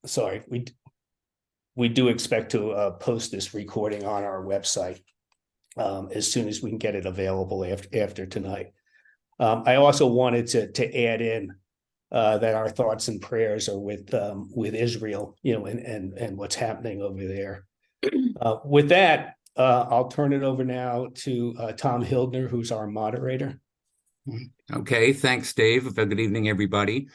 sorry, we do expect to post this recording on our website as soon as we can get it available after tonight. I also wanted to add in that our thoughts and prayers are with Israel, and what's happening over there. With that, I'll turn it over now to Tom Hildner, who's our moderator. Okay, thanks, Dave. Good evening, everybody.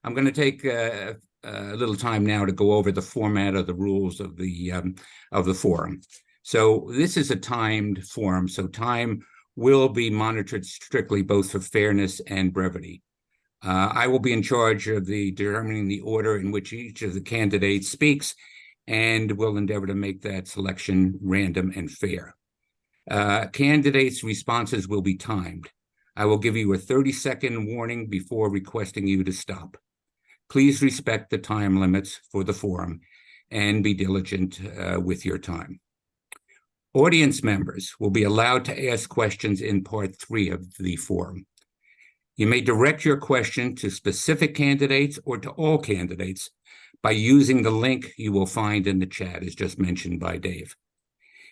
I'm going to take a little time now to go over the format of the rules of the forum. So this is a timed forum, so time will be monitored strictly both for fairness and brevity. I will be in charge of determining the order in which each of the candidates speaks, and will endeavor to make that selection random and fair. Candidates' responses will be timed. I will give you a 30-second warning before requesting you to stop. Please respect the time limits for the forum and be diligent with your time. Audience members will be allowed to ask questions in part 3 of the forum. You may direct your question to specific candidates or to all candidates by using the link you will find in the chat, as just mentioned by Dave.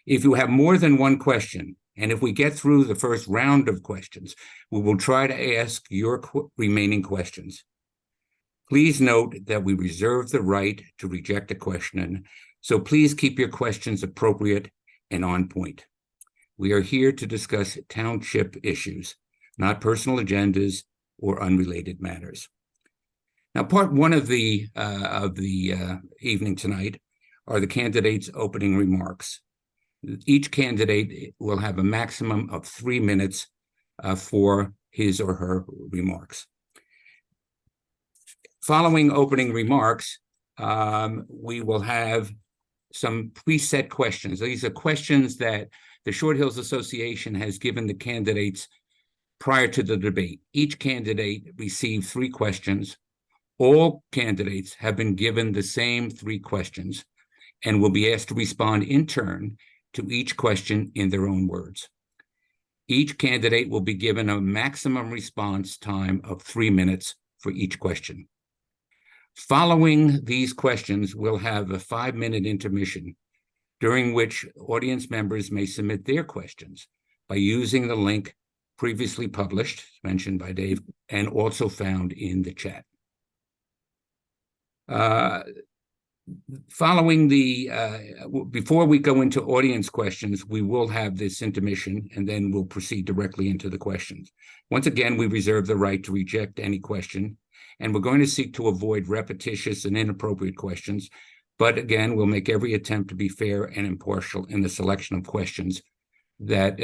If you have more than one question, and if we get through the first round of questions, we will try to ask your remaining questions. Please note that we reserve the right to reject a question, so please keep your questions appropriate and on point. We are here to discuss township issues, not personal agendas or unrelated matters. Now, part 1 of the evening tonight are the candidates' opening remarks. Each candidate will have a maximum of 3 minutes for his or her remarks. Following opening remarks, we will have some preset questions. These are questions that the Short Hills Association has given the candidates prior to the debate. Each candidate received 3 questions. All candidates have been given the same 3 questions and will be asked to respond in turn to each question in their own words. Each candidate will be given a maximum response time of 3 minutes for each question. Following these questions, we'll have a 5-minute intermission, during which audience members may submit their questions by using the link previously published, mentioned by Dave, and also found in the chat. Before we go into audience questions, we will have this intermission, and then we'll proceed directly into the questions. Once again, we reserve the right to reject any question, and we're going to seek to avoid repetitious and inappropriate questions. But again, we'll make every attempt to be fair and impartial in the selection of questions that,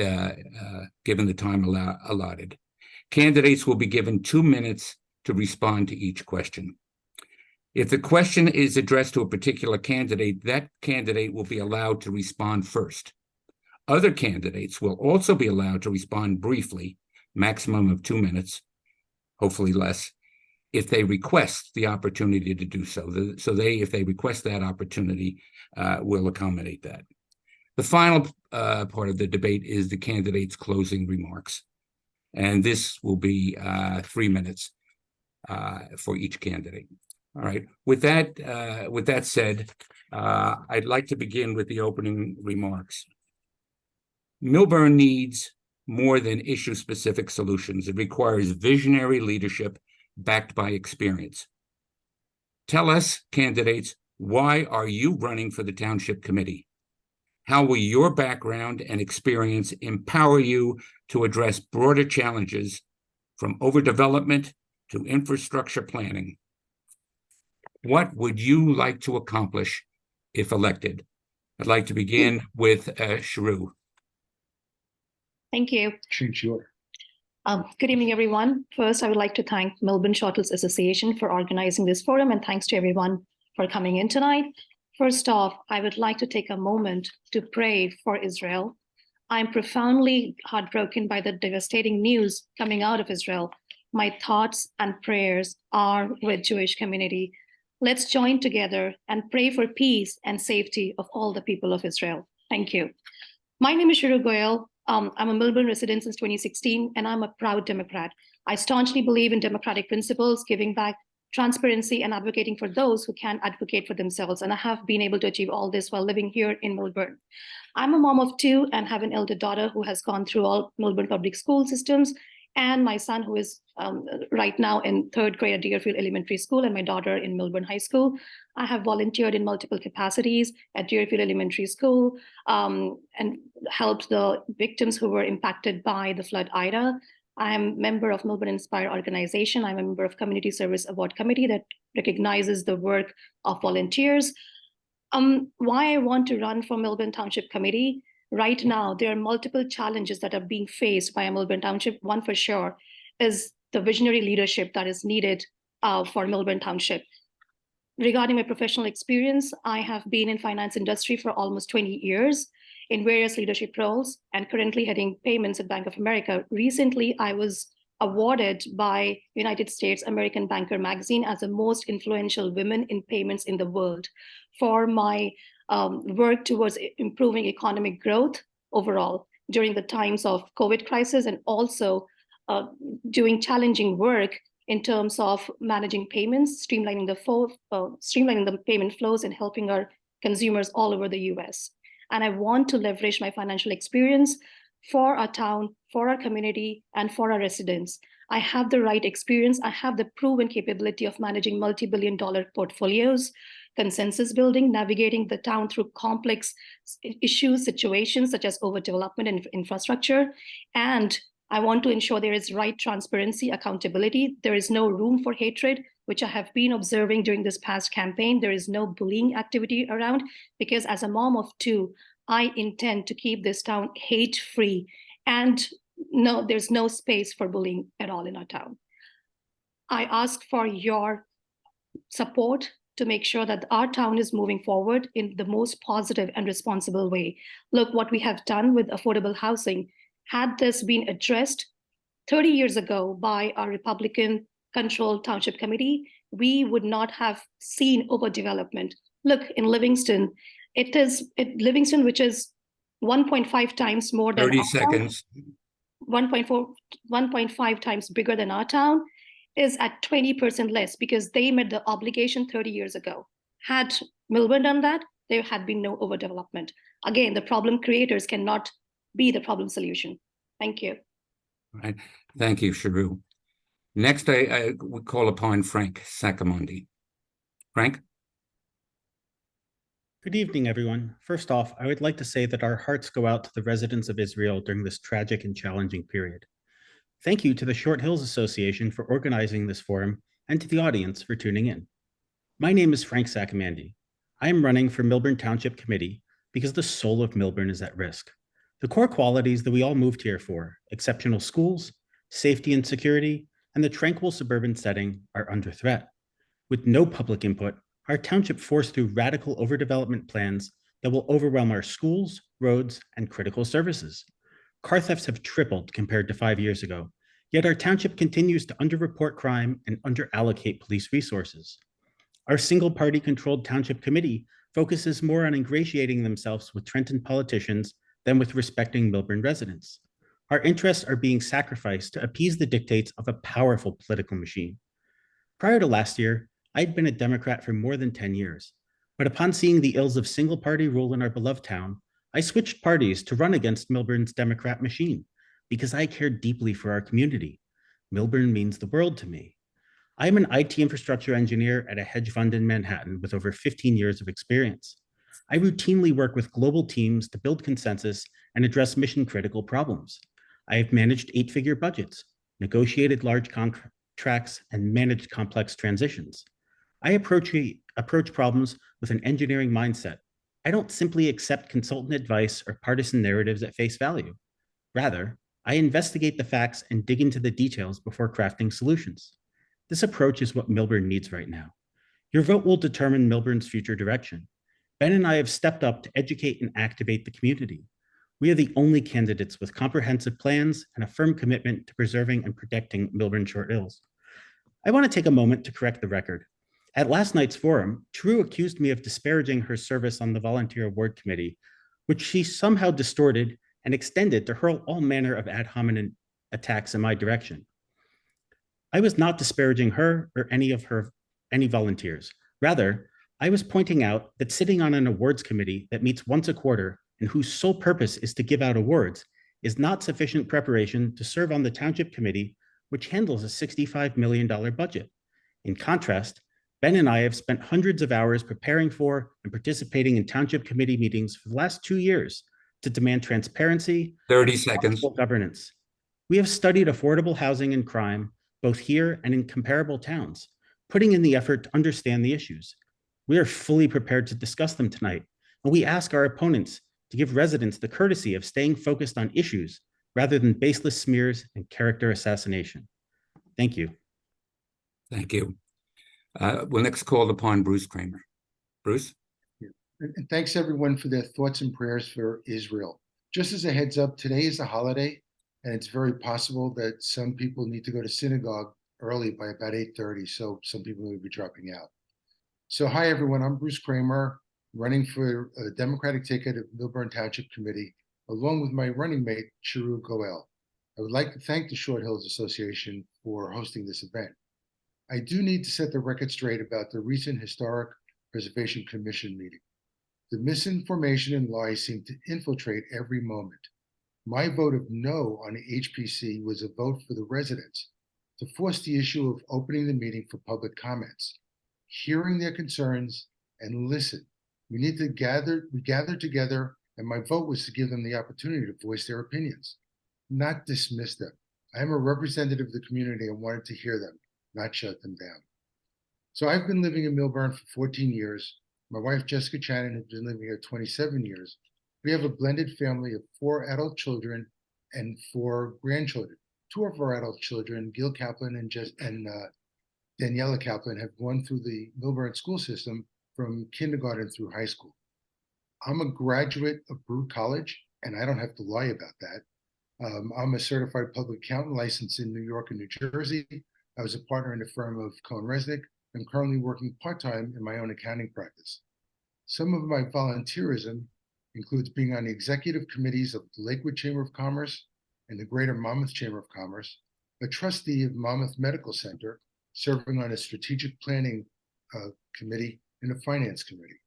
given the time allotted. Candidates will be given 2 minutes to respond to each question. If the question is addressed to a particular candidate, that candidate will be allowed to respond first. Other candidates will also be allowed to respond briefly, maximum of 2 minutes, hopefully less, if they request the opportunity to do so. If they request that opportunity, we'll accommodate that. The final part of the debate is the candidate's closing remarks. And this will be 3 minutes for each candidate. All right. With that said, I'd like to begin with the opening remarks. Millburn needs more than issue-specific solutions. It requires visionary leadership backed by experience. Tell us, candidates, why are you running for the Township Committee? How will your background and experience empower you to address broader challenges from overdevelopment to infrastructure planning? What would you like to accomplish if elected? I'd like to begin with Charu. Thank you. Sure. Good evening, everyone. First, I would like to thank Millburn Short Hills Association for organizing this forum, and thanks to everyone for coming in tonight. First off, I would like to take a moment to pray for Israel. I'm profoundly heartbroken by the devastating news coming out of Israel. My thoughts and prayers are with Jewish community. Let's join together and pray for peace and safety of all the people of Israel. Thank you. My name is Charu Goel. I'm a Millburn resident since 2016, and I'm a proud Democrat. I staunchly believe in democratic principles, giving back transparency, and advocating for those who can advocate for themselves. And I have been able to achieve all this while living here in Millburn. I'm a mom of two and have an elder daughter who has gone through all Millburn public school systems, and my son who is right now in third grade at Deerfield Elementary School, and my daughter in Millburn High School. I have volunteered in multiple capacities at Deerfield Elementary School and helped the victims who were impacted by the flood Ida. I am a member of Millburn Inspire organization. I'm a member of Community Service Award Committee that recognizes the work of volunteers. Why I want to run for Millburn Township Committee? Right now, there are multiple challenges that are being faced by a Millburn Township. One for sure is the visionary leadership that is needed for Millburn Township. Regarding my professional experience, I have been in finance industry for almost 20 years in various leadership roles and currently heading payments at Bank of America. Recently, I was awarded by United States American Banker magazine as the most influential women in payments in the world for my work towards improving economic growth overall during the times of COVID crisis, and also doing challenging work in terms of managing payments, streamlining the payment flows, and helping our consumers all over the US. And I want to leverage my financial experience for our town, for our community, and for our residents. I have the right experience. I have the proven capability of managing multi-billion-dollar portfolios, consensus building, navigating the town through complex issues, situations such as overdevelopment and infrastructure. And I want to ensure there is right transparency, accountability. There is no room for hatred, which I have been observing during this past campaign. There is no bullying activity around, because as a mom of two, I intend to keep this town hate-free. And no, there's no space for bullying at all in our town. I ask for your support to make sure that our town is moving forward in the most positive and responsible way. Look what we have done with affordable housing. Had this been addressed 30 years ago by our Republican-controlled township committee, we would not have seen overdevelopment. Look, in Livingston, Livingston, which is 1.5 times more than 30 seconds. 1.5 times bigger than our town, is at 20% less because they met the obligation 30 years ago. Had Millburn done that, there had been no overdevelopment. Again, the problem creators cannot be the problem solution. Thank you. All right. Thank you, Charu. Next, I would call upon Frank Saccomandi. Frank? Good evening, everyone. First off, I would like to say that our hearts go out to the residents of Israel during this tragic and challenging period. Thank you to the Short Hills Association for organizing this forum and to the audience for tuning in. My name is Frank Saccomandi. I am running for Millburn Township Committee because the soul of Millburn is at risk. The core qualities that we all moved here for, exceptional schools, safety and security, and the tranquil suburban setting, are under threat. With no public input, our township forced through radical overdevelopment plans that will overwhelm our schools, roads, and critical services. Car thefts have tripled compared to 5 years ago, yet our township continues to underreport crime and underallocate police resources. Our single-party controlled township committee focuses more on ingratiating themselves with Trenton politicians than with respecting Millburn residents. Our interests are being sacrificed to appease the dictates of a powerful political machine. Prior to last year, I'd been a Democrat for more than 10 years, but upon seeing the ills of single-party rule in our beloved town, I switched parties to run against Millburn's Democrat machine because I care deeply for our community. Millburn means the world to me. I am an IT infrastructure engineer at a hedge fund in Manhattan with over 15 years of experience. I routinely work with global teams to build consensus and address mission-critical problems. I have managed 8-figure budgets, negotiated large contracts, and managed complex transitions. I approach problems with an engineering mindset. I don't simply accept consultant advice or partisan narratives at face value. Rather, I investigate the facts and dig into the details before crafting solutions. This approach is what Millburn needs right now. Your vote will determine Millburn's future direction. Ben and I have stepped up to educate and activate the community. We are the only candidates with comprehensive plans and a firm commitment to preserving and protecting Millburn Short Hills. I want to take a moment to correct the record. At last night's forum, Charu accused me of disparaging her service on the Volunteer Award Committee, which she somehow distorted and extended to hurl all manner of ad hominem attacks in my direction. I was not disparaging her or any of her any volunteers. Rather, I was pointing out that sitting on an awards committee that meets once a quarter and whose sole purpose is to give out awards is not sufficient preparation to serve on the Township Committee, which handles a $65 million budget. In contrast, Ben and I have spent hundreds of hours preparing for and participating in Township Committee meetings for the last 2 years to demand transparency, 30 seconds. governance. We have studied affordable housing and crime, both here and in comparable towns, putting in the effort to understand the issues. We are fully prepared to discuss them tonight, and we ask our opponents to give residents the courtesy of staying focused on issues rather than baseless smears and character assassination. Thank you. Thank you. We'll next call upon Bruce Kramer. Bruce? And thanks everyone for their thoughts and prayers for Israel. Just as a heads up, today is a holiday, and it's very possible that some people need to go to synagogue early by about 8:30, so some people will be dropping out. So hi everyone, I'm Bruce Kramer, running for a Democratic ticket of Millburn Township Committee, along with my running mate, Charu Goel. I would like to thank the Short Hills Association for hosting this event. I do need to set the record straight about the recent Historic Preservation Commission meeting. The misinformation and lies seem to infiltrate every moment. My vote of no on the HPC was a vote for the residents to force the issue of opening the meeting for public comments, hearing their concerns, and listen. We gather together, and my vote was to give them the opportunity to voice their opinions, not dismiss them. I am a representative of the community and wanted to hear them, not shut them down. So I've been living in Millburn for 14 years. My wife, Jessica Channon, has been living here 27 years. We have a blended family of 4 adult children and 4 grandchildren. 2 of our adult children, Gil Kaplan and Daniela Kaplan, have gone through the Millburn school system from kindergarten through high school. I'm a graduate of Brew College, and I don't have to lie about that. I'm a certified public accountant licensed in New York and New Jersey. I was a partner in the firm of Cohen Resnick. I'm currently working part-time in my own accounting practice. Some of my volunteerism includes being on the executive committees of the Lakewood Chamber of Commerce and the Greater Monmouth Chamber of Commerce, a trustee of Monmouth Medical Center, serving on a strategic planning committee and a finance committee,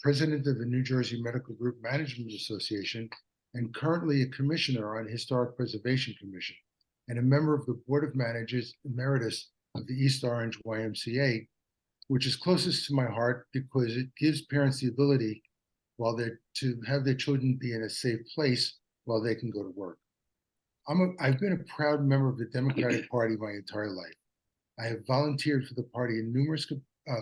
president of the New Jersey Medical Group Management Association, and currently a commissioner on Historic Preservation Commission, and a member of the Board of Managers Emeritus of the East Orange YMCA, which is closest to my heart because it gives parents the ability to have their children be in a safe place while they can go to work. I've been a proud member of the Democratic Party my entire life. I have volunteered for the party in numerous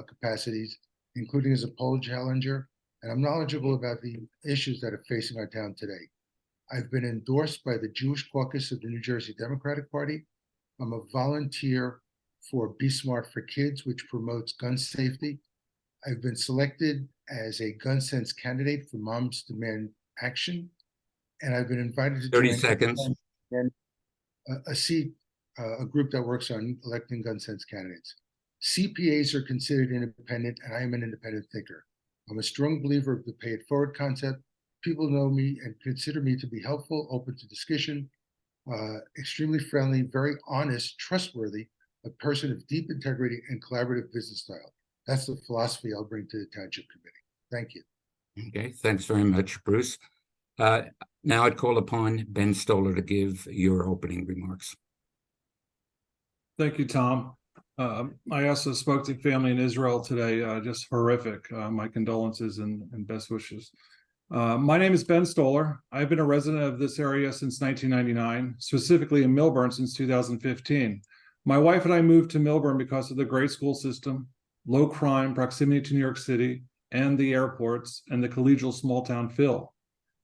capacities, including as a poll challenger, and I'm knowledgeable about the issues that are facing our town today. I've been endorsed by the Jewish Caucus of the New Jersey Democratic Party. I'm a volunteer for Be Smart for Kids, which promotes gun safety. I've been selected as a gun sense candidate for Moms Demand Action, and I've been invited to 30 join seconds. a group that works on electing gun sense candidates. CPAs are considered independent, and I am an independent thinker. I'm a strong believer of the pay it forward concept. People know me and consider me to be helpful, open to discussion, extremely friendly, very honest, trustworthy, a person of deep integrity and collaborative business style. That's the philosophy I'll bring to the Township Committee. Thank you. Okay, thanks very much, Bruce. Now I'd call upon Ben Stoller to give your opening remarks. Thank you, Tom. I also spoke to family in Israel today, just horrific. My condolences and best wishes. My name is Ben Stoller. I've been a resident of this area since 1999, specifically in Millburn since 2015. My wife and I moved to Millburn because of the great school system, low crime, proximity to New York City, and the airports, and the collegial small town feel.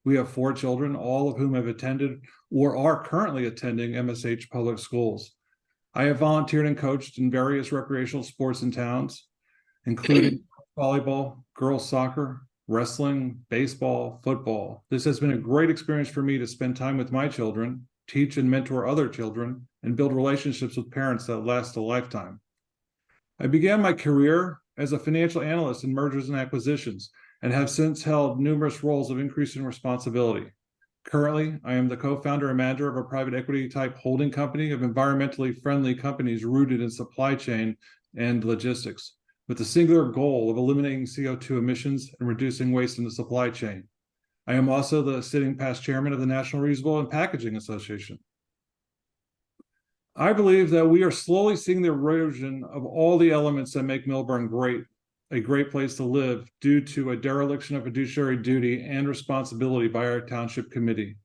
We have 4 children, all of whom have attended or are currently attending MSH public schools. I have volunteered and coached in various recreational sports in towns, including volleyball, girls soccer, wrestling, baseball, football. This has been a great experience for me to spend time with my children, teach and mentor other children, and build relationships with parents that last a lifetime. I began my career as a financial analyst in mergers and acquisitions and have since held numerous roles of increasing responsibility. Currently, I am the co-founder and manager of a private equity type holding company of environmentally friendly companies rooted in supply chain and logistics. with the singular goal of eliminating CO2 emissions and reducing waste in the supply chain. I am also the sitting past chairman of the National Reusable and Packaging Association. I believe that we are slowly seeing the erosion of all the elements that make Millburn great, a great place to live, due to a dereliction of fiduciary duty and responsibility by our township committee.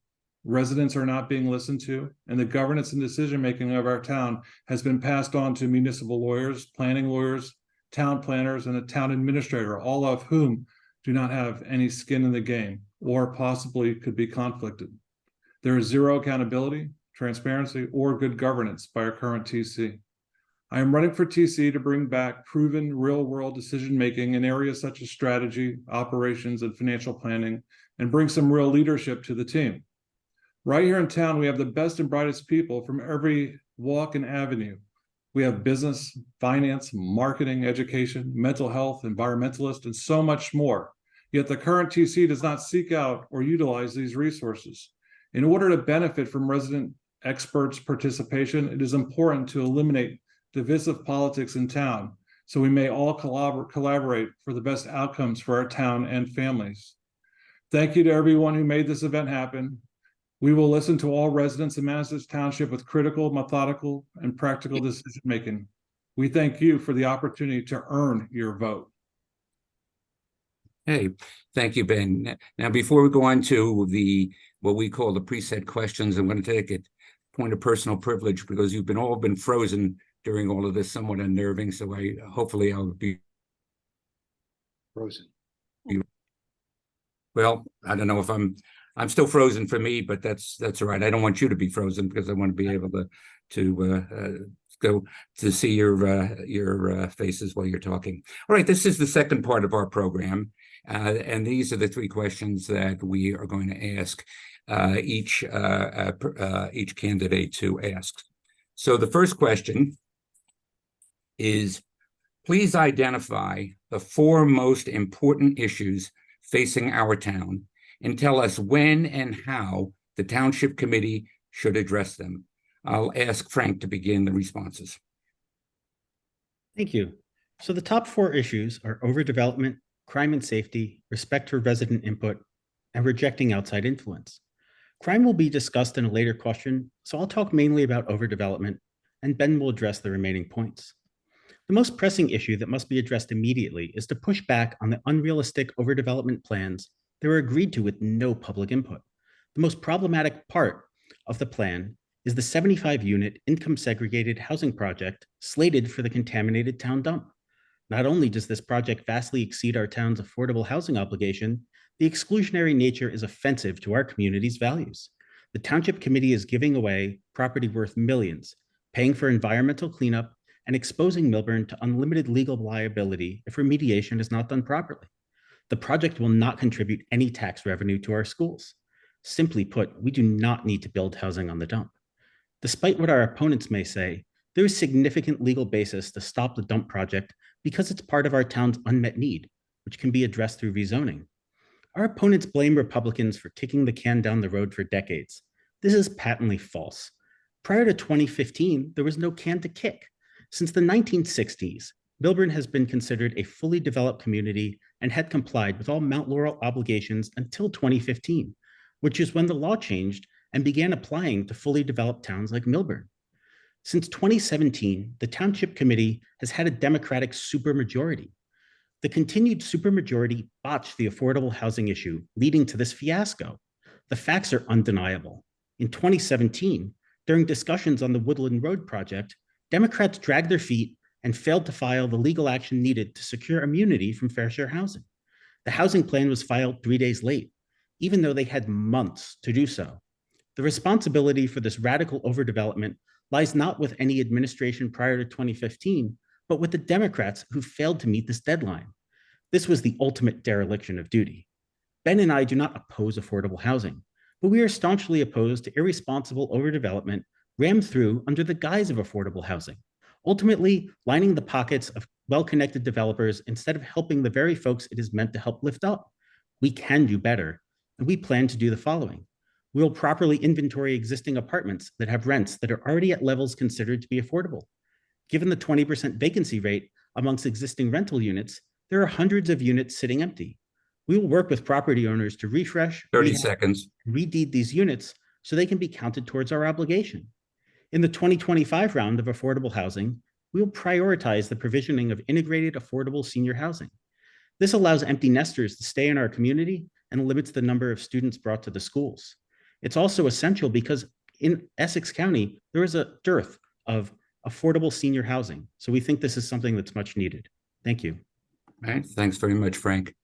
Residents are not being listened to, and the governance and decision-making of our town has been passed on to municipal lawyers, planning lawyers, town planners, and a town administrator, all of whom do not have any skin in the game or possibly could be conflicted. There is zero accountability, transparency, or good governance by our current TC. I am running for TC to bring back proven real-world decision-making in areas such as strategy, operations, and financial planning, and bring some real leadership to the team. Right here in town, we have the best and brightest people from every walk and avenue. We have business, finance, marketing, education, mental health, environmentalists, and so much more. Yet the current TC does not seek out or utilize these resources. In order to benefit from resident experts' participation, it is important to eliminate divisive politics in town so we may all collaborate for the best outcomes for our town and families. Thank you to everyone who made this event happen. We will listen to all residents and manage this township with critical, methodical, and practical decision-making. We thank you for the opportunity to earn your vote. Hey, thank you, Ben. Now, before we go on to what we call the preset questions, I'm going to take a point of personal privilege because you've all been frozen during all of this, somewhat unnerving. So hopefully I'll be Frozen. Well, I don't know if I'm still frozen for me, but that's all right. I don't want you to be frozen because I want to be able to go to see your faces while you're talking. All right, this is the second part of our program, and these are the three questions that we are going to ask each candidate to ask. So the first question is, please identify the 4 most important issues facing our town and tell us when and how the township committee should address them. I'll ask Frank to begin the responses. Thank you. So the top 4 issues are overdevelopment, crime and safety, respect for resident input, and rejecting outside influence. Crime will be discussed in a later question, so I'll talk mainly about overdevelopment, and Ben will address the remaining points. The most pressing issue that must be addressed immediately is to push back on the unrealistic overdevelopment plans that were agreed to with no public input. The most problematic part of the plan is the 75-unit income-segregated housing project slated for the contaminated town dump. Not only does this project vastly exceed our town's affordable housing obligation, the exclusionary nature is offensive to our community's values. The township committee is giving away property worth millions, paying for environmental cleanup, and exposing Millburn to unlimited legal liability if remediation is not done properly. The project will not contribute any tax revenue to our schools. Simply put, we do not need to build housing on the dump. Despite what our opponents may say, there is significant legal basis to stop the dump project because it's part of our town's unmet need, which can be addressed through rezoning. Our opponents blame Republicans for kicking the can down the road for decades. This is patently false. Prior to 2015, there was no can to kick. Since the 1960s, Millburn has been considered a fully developed community and had complied with all Mount Laurel obligations until 2015, which is when the law changed and began applying to fully developed towns like Millburn. Since 2017, the Township Committee has had a Democratic supermajority. The continued supermajority botched the affordable housing issue, leading to this fiasco. The facts are undeniable. In 2017, during discussions on the Woodland Road project, Democrats dragged their feet and failed to file the legal action needed to secure immunity from fair share housing. The housing plan was filed 3 days late, even though they had months to do so. The responsibility for this radical overdevelopment lies not with any administration prior to 2015, but with the Democrats who failed to meet this deadline. This was the ultimate dereliction of duty. Ben and I do not oppose affordable housing, but we are staunchly opposed to irresponsible overdevelopment rammed through under the guise of affordable housing, ultimately lining the pockets of well-connected developers instead of helping the very folks it is meant to help lift up. We can do better, and we plan to do the following. We will properly inventory existing apartments that have rents that are already at levels considered to be affordable. Given the 20% vacancy rate, amongst existing rental units, there are hundreds of units sitting empty. We will work with property owners to refresh, 30 rehab, seconds. and redeed these units so they can be counted towards our obligation. In the 2025 round of affordable housing, we will prioritize the provisioning of integrated affordable senior housing. This allows empty nesters to stay in our community and limits the number of students brought to the schools. It's also essential because in Essex County, there is a dearth of affordable senior housing. So we think this is something that's much needed. Thank you. All right, thanks very much, Frank.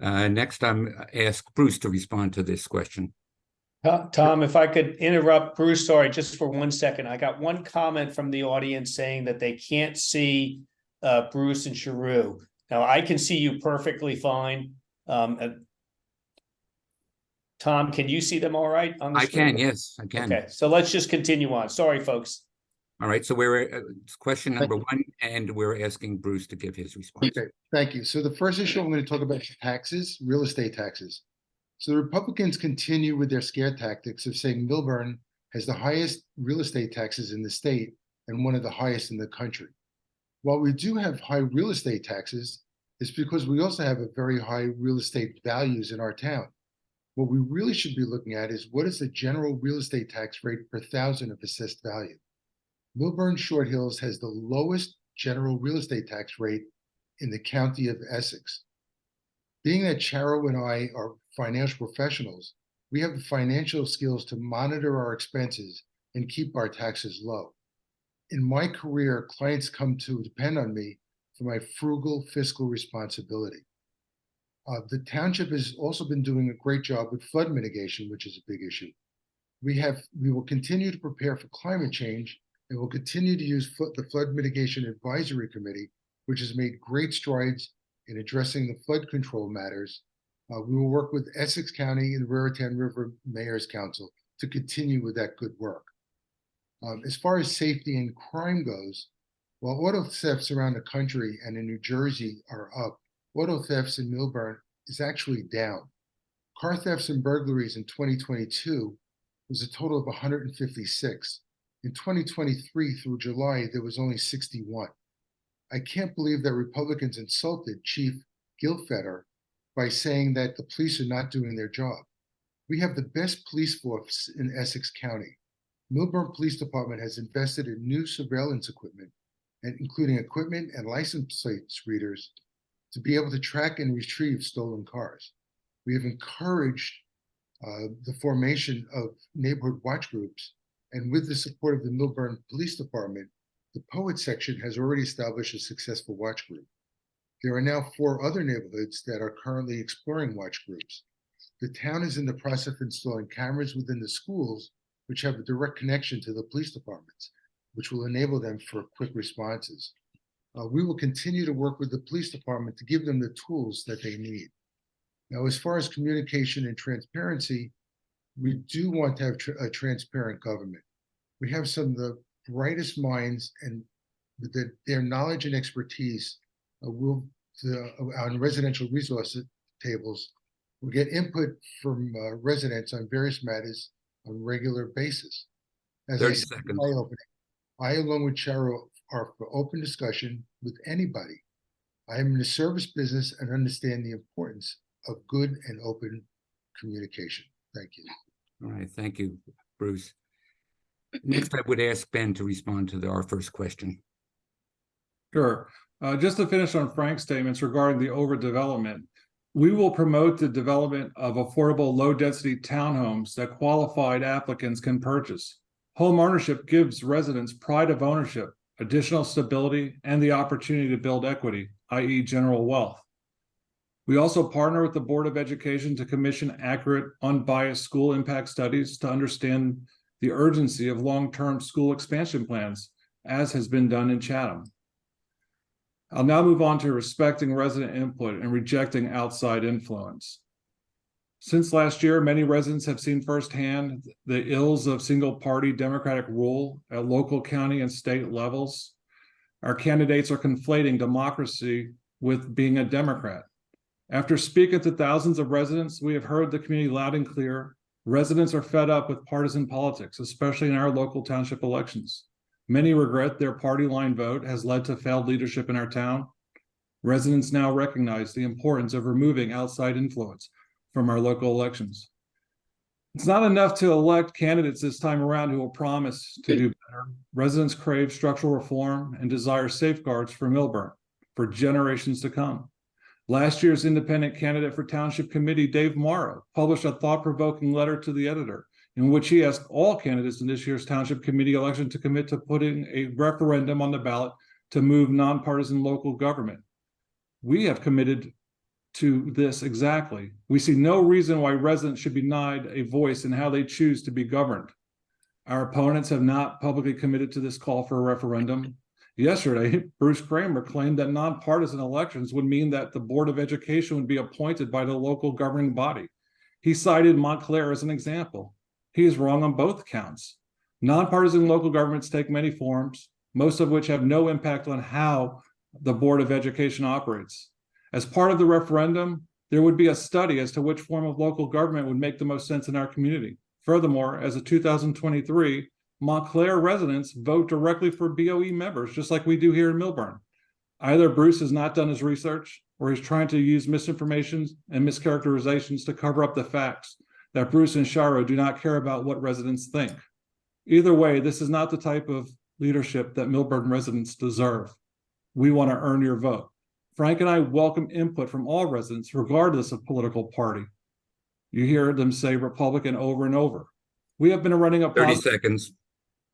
Next, I'm ask Bruce to respond to this question. Tom, if I could interrupt Bruce, sorry, just for 1 second. I got one comment from the audience saying that they can't see Bruce and Charu. Now, I can see you perfectly fine. Tom, can you see them all right on the screen? I can, yes, I can. Okay, so let's just continue on. Sorry, folks. All right, so we're it's question number one, and we're asking Bruce to give his response. Okay, thank you. So the first issue I'm going to talk about is taxes, real estate taxes. So the Republicans continue with their scare tactics of saying Millburn has the highest real estate taxes in the state and one of the highest in the country. While we do have high real estate taxes, it's because we also have a very high real estate values in our town. What we really should be looking at is what is the general real estate tax rate per thousand of assessed value. Millburn Short Hills has the lowest general real estate tax rate in the county of Essex. Being that Charu and I are financial professionals, we have the financial skills to monitor our expenses and keep our taxes low. In my career, clients come to depend on me for my frugal fiscal responsibility. The township has also been doing a great job with flood mitigation, which is a big issue. We will continue to prepare for climate change, and we'll continue to use the Flood Mitigation Advisory Committee, which has made great strides in addressing the flood control matters. We will work with Essex County and the Raritan River Mayor's Council to continue with that good work. As far as safety and crime goes, while auto thefts around the country and in New Jersey are up, auto thefts in Millburn is actually down. Car thefts and burglaries in 2022 was a total of 156. In 2023 through July, there was only 61. I can't believe that Republicans insulted Chief Gilfetter by saying that the police are not doing their job. We have the best police force in Essex County. Millburn Police Department has invested in new surveillance equipment, and including equipment and license plates readers, to be able to track and retrieve stolen cars. We have encouraged the formation of neighborhood watch groups, and with the support of the Millburn Police Department, the Poet section has already established a successful watch group. There are now 4 other neighborhoods that are currently exploring watch groups. The town is in the process of installing cameras within the schools, which have a direct connection to the police departments, which will enable them for quick responses. We will continue to work with the police department to give them the tools that they need. Now, as far as communication and transparency, we do want to have a transparent government. We have some of the brightest minds, and their knowledge and expertise on residential resource tables will get input from residents on various matters on a regular basis. As 30 I said in seconds. my opening, I, along with Charu, are for open discussion with anybody. I am in the service business and understand the importance of good and open communication. Thank you. All right, thank you, Bruce. Next, I would ask Ben to respond to our first question. Sure. Just to finish on Frank's statements regarding the overdevelopment, we will promote the development of affordable low-density townhomes that qualified applicants can purchase. Home ownership gives residents pride of ownership, additional stability, and the opportunity to build equity, i.e. general wealth. We also partner with the Board of Education to commission accurate, unbiased school impact studies to understand the urgency of long-term school expansion plans, as has been done in Chatham. I'll now move on to respecting resident input and rejecting outside influence. Since last year, many residents have seen firsthand the ills of single-party Democratic rule at local, county, and state levels. Our candidates are conflating democracy with being a Democrat. After speaking to thousands of residents, we have heard the community loud and clear. Residents are fed up with partisan politics, especially in our local township elections. Many regret their party line vote has led to failed leadership in our town Residents now recognize the importance of removing outside influence from our local elections. It's not enough to elect candidates this time around who will promise to do better. Residents crave structural reform and desire safeguards for Millburn for generations to come. Last year's independent candidate for Township Committee, Dave Morrow, published a thought-provoking letter to the editor in which he asked all candidates in this year's Township Committee election to commit to putting a referendum on the ballot to move nonpartisan local government. We have committed to this exactly. We see no reason why residents should be denied a voice in how they choose to be governed. Our opponents have not publicly committed to this call for a referendum. Yesterday, Bruce Kramer claimed that nonpartisan elections would mean that the Board of Education would be appointed by the local governing body. He cited Montclair as an example. He is wrong on both counts. Nonpartisan local governments take many forms, most of which have no impact on how the Board of Education operates. As part of the referendum, there would be a study as to which form of local government would make the most sense in our community. Furthermore, as of 2023, Montclair residents vote directly for BOE members, just like we do here in Millburn. Either Bruce has not done his research, or he's trying to use misinformation and mischaracterizations to cover up the facts that Bruce and Charu do not care about what residents think. Either way, this is not the type of leadership that Millburn residents deserve. We want to earn your vote. Frank and I welcome input from all residents, regardless of political party. You hear them say Republican over and over. We have been running a 30 seconds.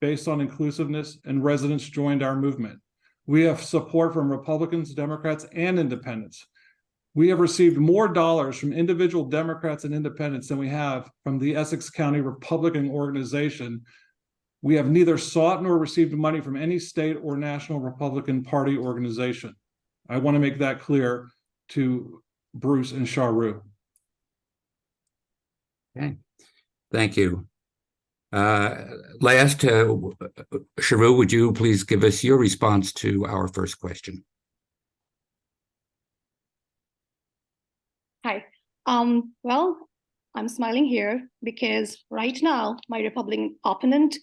Based on inclusiveness, and residents joined our movement. We have support from Republicans, Democrats, and independents. We have received more dollars from individual Democrats and independents than we have from the Essex County Republican organization. We have neither sought nor received money from any state or national Republican Party organization. I want to make that clear to Bruce and Charu. Okay, thank you. Last, Charu, would you please give us your response to our first question? Hi. Well, I'm smiling here because right now, my Republican opponent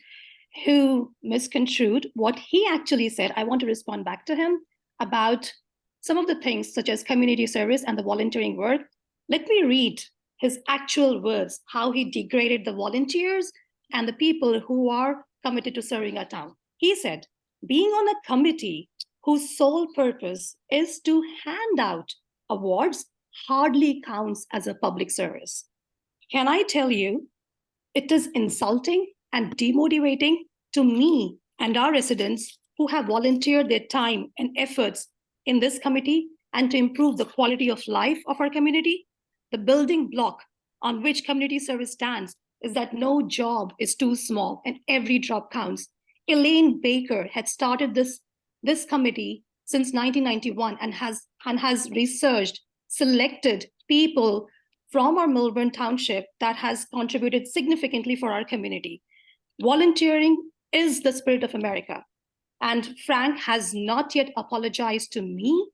who misconstrued what he actually said, I want to respond back to him about some of the things such as community service and the volunteering work. Let me read his actual words, how he degraded the volunteers and the people who are committed to serving our town. He said, being on a committee whose sole purpose is to hand out awards hardly counts as a public service. Can I tell you, it is insulting and demotivating to me and our residents who have volunteered their time and efforts in this committee and to improve the quality of life of our community. The building block on which community service stands is that no job is too small and every job counts. Elaine Baker had started this committee since 1991 and has researched, selected people from our Millburn Township that has contributed significantly for our community. Volunteering is the spirit of America. And Frank has not yet apologized to me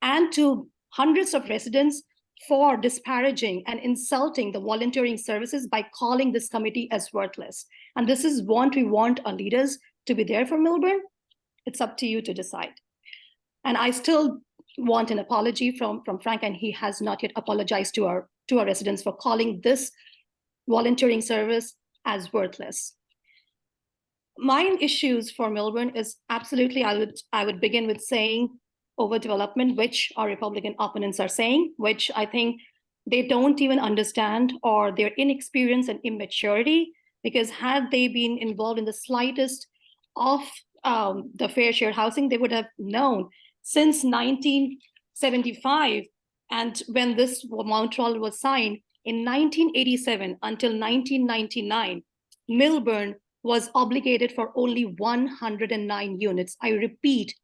and to hundreds of residents for disparaging and insulting the volunteering services by calling this committee as worthless. And this is what we want our leaders to be there for Millburn. It's up to you to decide. And I still want an apology from Frank, and he has not yet apologized to our residents for calling this volunteering service as worthless. My issues for Millburn is absolutely, I would begin with saying overdevelopment, which our Republican opponents are saying, which I think they don't even understand, or their inexperience and immaturity, because had they been involved in the slightest of the fair share housing, they would have known since 1975, and when this Montreal was signed in 1987 until 1999, Millburn was obligated for only 109 units. I repeat,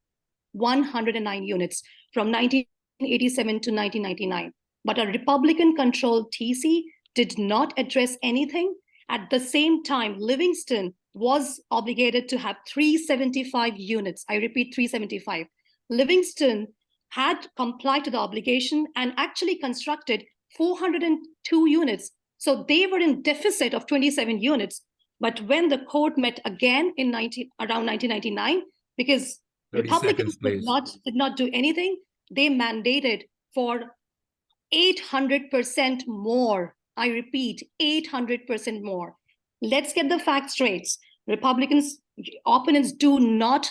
109 units from 1987 to 1999. But a Republican-controlled TC did not address anything. At the same time, Livingston was obligated to have 375 units. I repeat, 375. Livingston had complied to the obligation and actually constructed 402 units. So they were in deficit of 27 units. But when the court met again in around 1999, because Republicans did not do anything, they mandated for 800% more. I repeat, 800% more. Let's get the facts straight. Republicans, opponents do not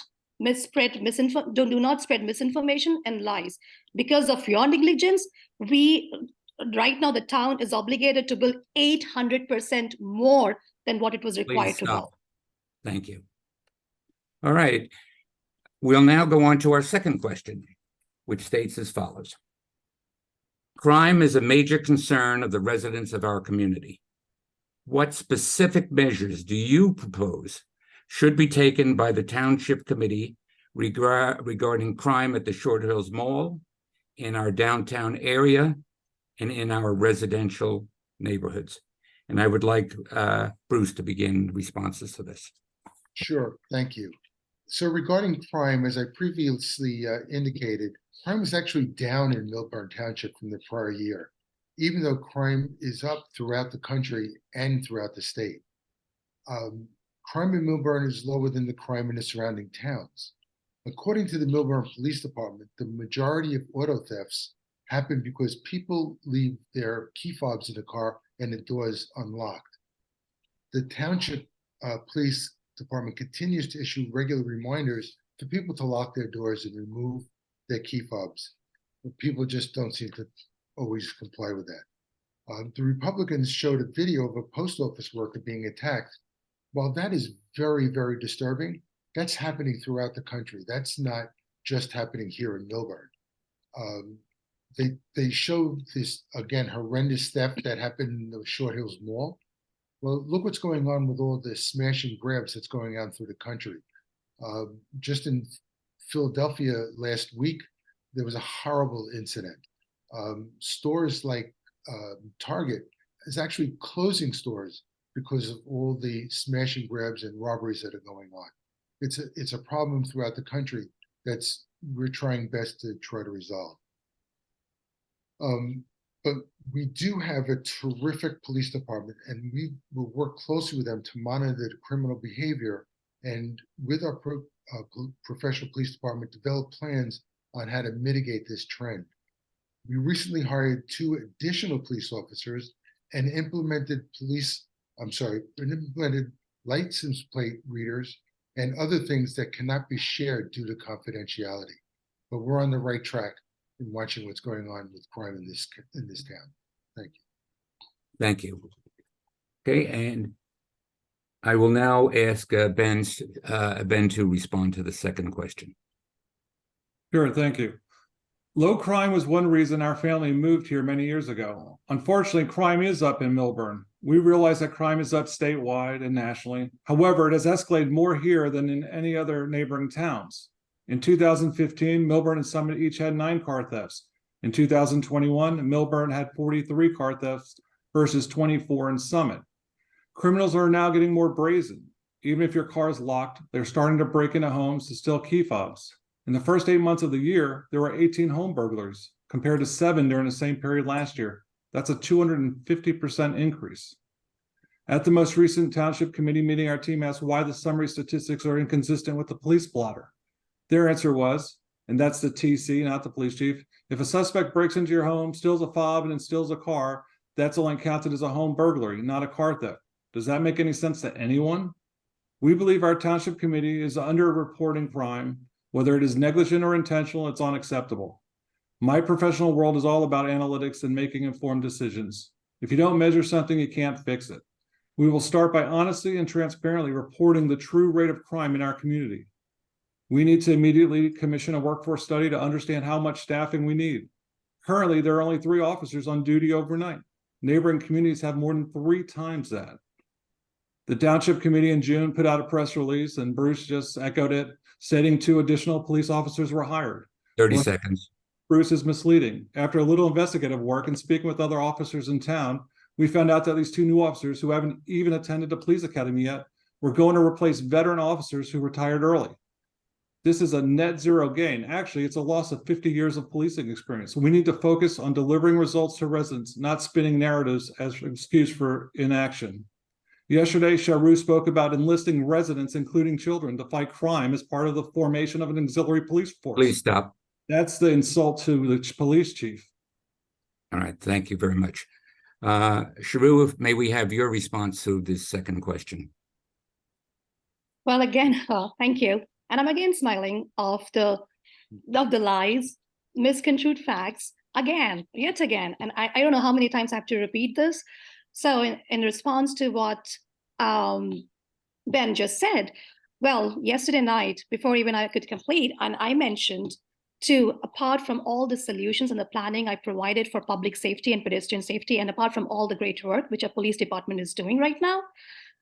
spread misinformation and lies. Because of your negligence, right now the town is obligated to build 800% more than what it was required Please to stop. build. Thank you. All right. We'll now go on to our second question, which states as follows. Crime is a major concern of the residents of our community. What specific measures do you propose should be taken by the Township Committee regarding crime at the Short Hills Mall, in our downtown area, and in our residential neighborhoods? And I would like Bruce to begin responses to this. Sure, thank you. So regarding crime, as I previously indicated, crime is actually down in Millburn Township from the prior year, even though crime is up throughout the country and throughout the state. Crime in Millburn is lower than the crime in the surrounding towns. According to the Millburn Police Department, the majority of auto thefts happen because people leave their key fobs in the car and the doors unlocked. The Township Police Department continues to issue regular reminders for people to lock their doors and remove their key fobs, but people just don't seem to always comply with that. The Republicans showed a video of a post office worker being attacked. While that is very, very disturbing, that's happening throughout the country. That's not just happening here in Millburn. They showed this, again, horrendous theft that happened in the Short Hills Mall. Well, look what's going on with all the smash and grabs that's going on through the country. Just in Philadelphia last week, there was a horrible incident. Stores like Target is actually closing stores because of all the smash and grabs and robberies that are going on. It's a problem throughout the country that's we're trying best to try to resolve. But we do have a terrific police department, and we will work closely with them to monitor the criminal behavior, and with our professional police department, develop plans on how to mitigate this trend. We recently hired 2 additional police officers and implemented license plate readers and other things that cannot be shared due to confidentiality. But we're on the right track in watching what's going on with crime in this town. Thank you. Thank you. Okay, and I will now ask Ben to respond to the second question. Sure, thank you. Low crime was one reason our family moved here many years ago. Unfortunately, crime is up in Millburn. We realize that crime is up statewide and nationally. However, it has escalated more here than in any other neighboring towns. In 2015, Millburn and Summit each had 9 car thefts. In 2021, Millburn had 43 car thefts versus 24 in Summit. Criminals are now getting more brazen. Even if your car is locked, they're starting to break into homes to steal key fobs. In the first 8 months of the year, there were 18 home burglars, compared to 7 during the same period last year. That's a 250% increase. At the most recent Township Committee meeting, our team asked why the summary statistics are inconsistent with the police blotter. Their answer was, and that's the TC, not the police chief, if a suspect breaks into your home, steals a fob, and then steals a car, that's only counted as a home burglary, not a car theft. Does that make any sense to anyone? We believe our Township Committee is underreporting crime. Whether it is negligent or intentional, it's unacceptable. My professional world is all about analytics and making informed decisions. If you don't measure something, you can't fix it. We will start by honestly and transparently reporting the true rate of crime in our community. We need to immediately commission a workforce study to understand how much staffing we need. Currently, there are only 3 officers on duty overnight. Neighboring communities have more than 3 times that. The Township Committee in June put out a press release, and Bruce just echoed it, stating 2 additional police officers were hired. 30 seconds. Bruce is misleading. After a little investigative work and speaking with other officers in town, we found out that these 2 new officers who haven't even attended the police academy yet were going to replace veteran officers who retired early. This is a net zero gain. Actually, it's a loss of 50 years of policing experience. We need to focus on delivering results to residents, not spinning narratives as an excuse for inaction. Yesterday, Charu spoke about enlisting residents, including children, to fight crime as part of the formation of an auxiliary police force. Please stop. That's the insult to the police chief. All right, thank you very much. Charu, may we have your response to this second question? Well, again, thank you. And I'm again smiling of the lies, misconstrued facts, again, yet again. And I don't know how many times I have to repeat this. So in response to what Ben just said, well, yesterday night, before even I could complete, and I mentioned too, apart from all the solutions and the planning I provided for public safety and pedestrian safety, and apart from all the great work which our police department is doing right now,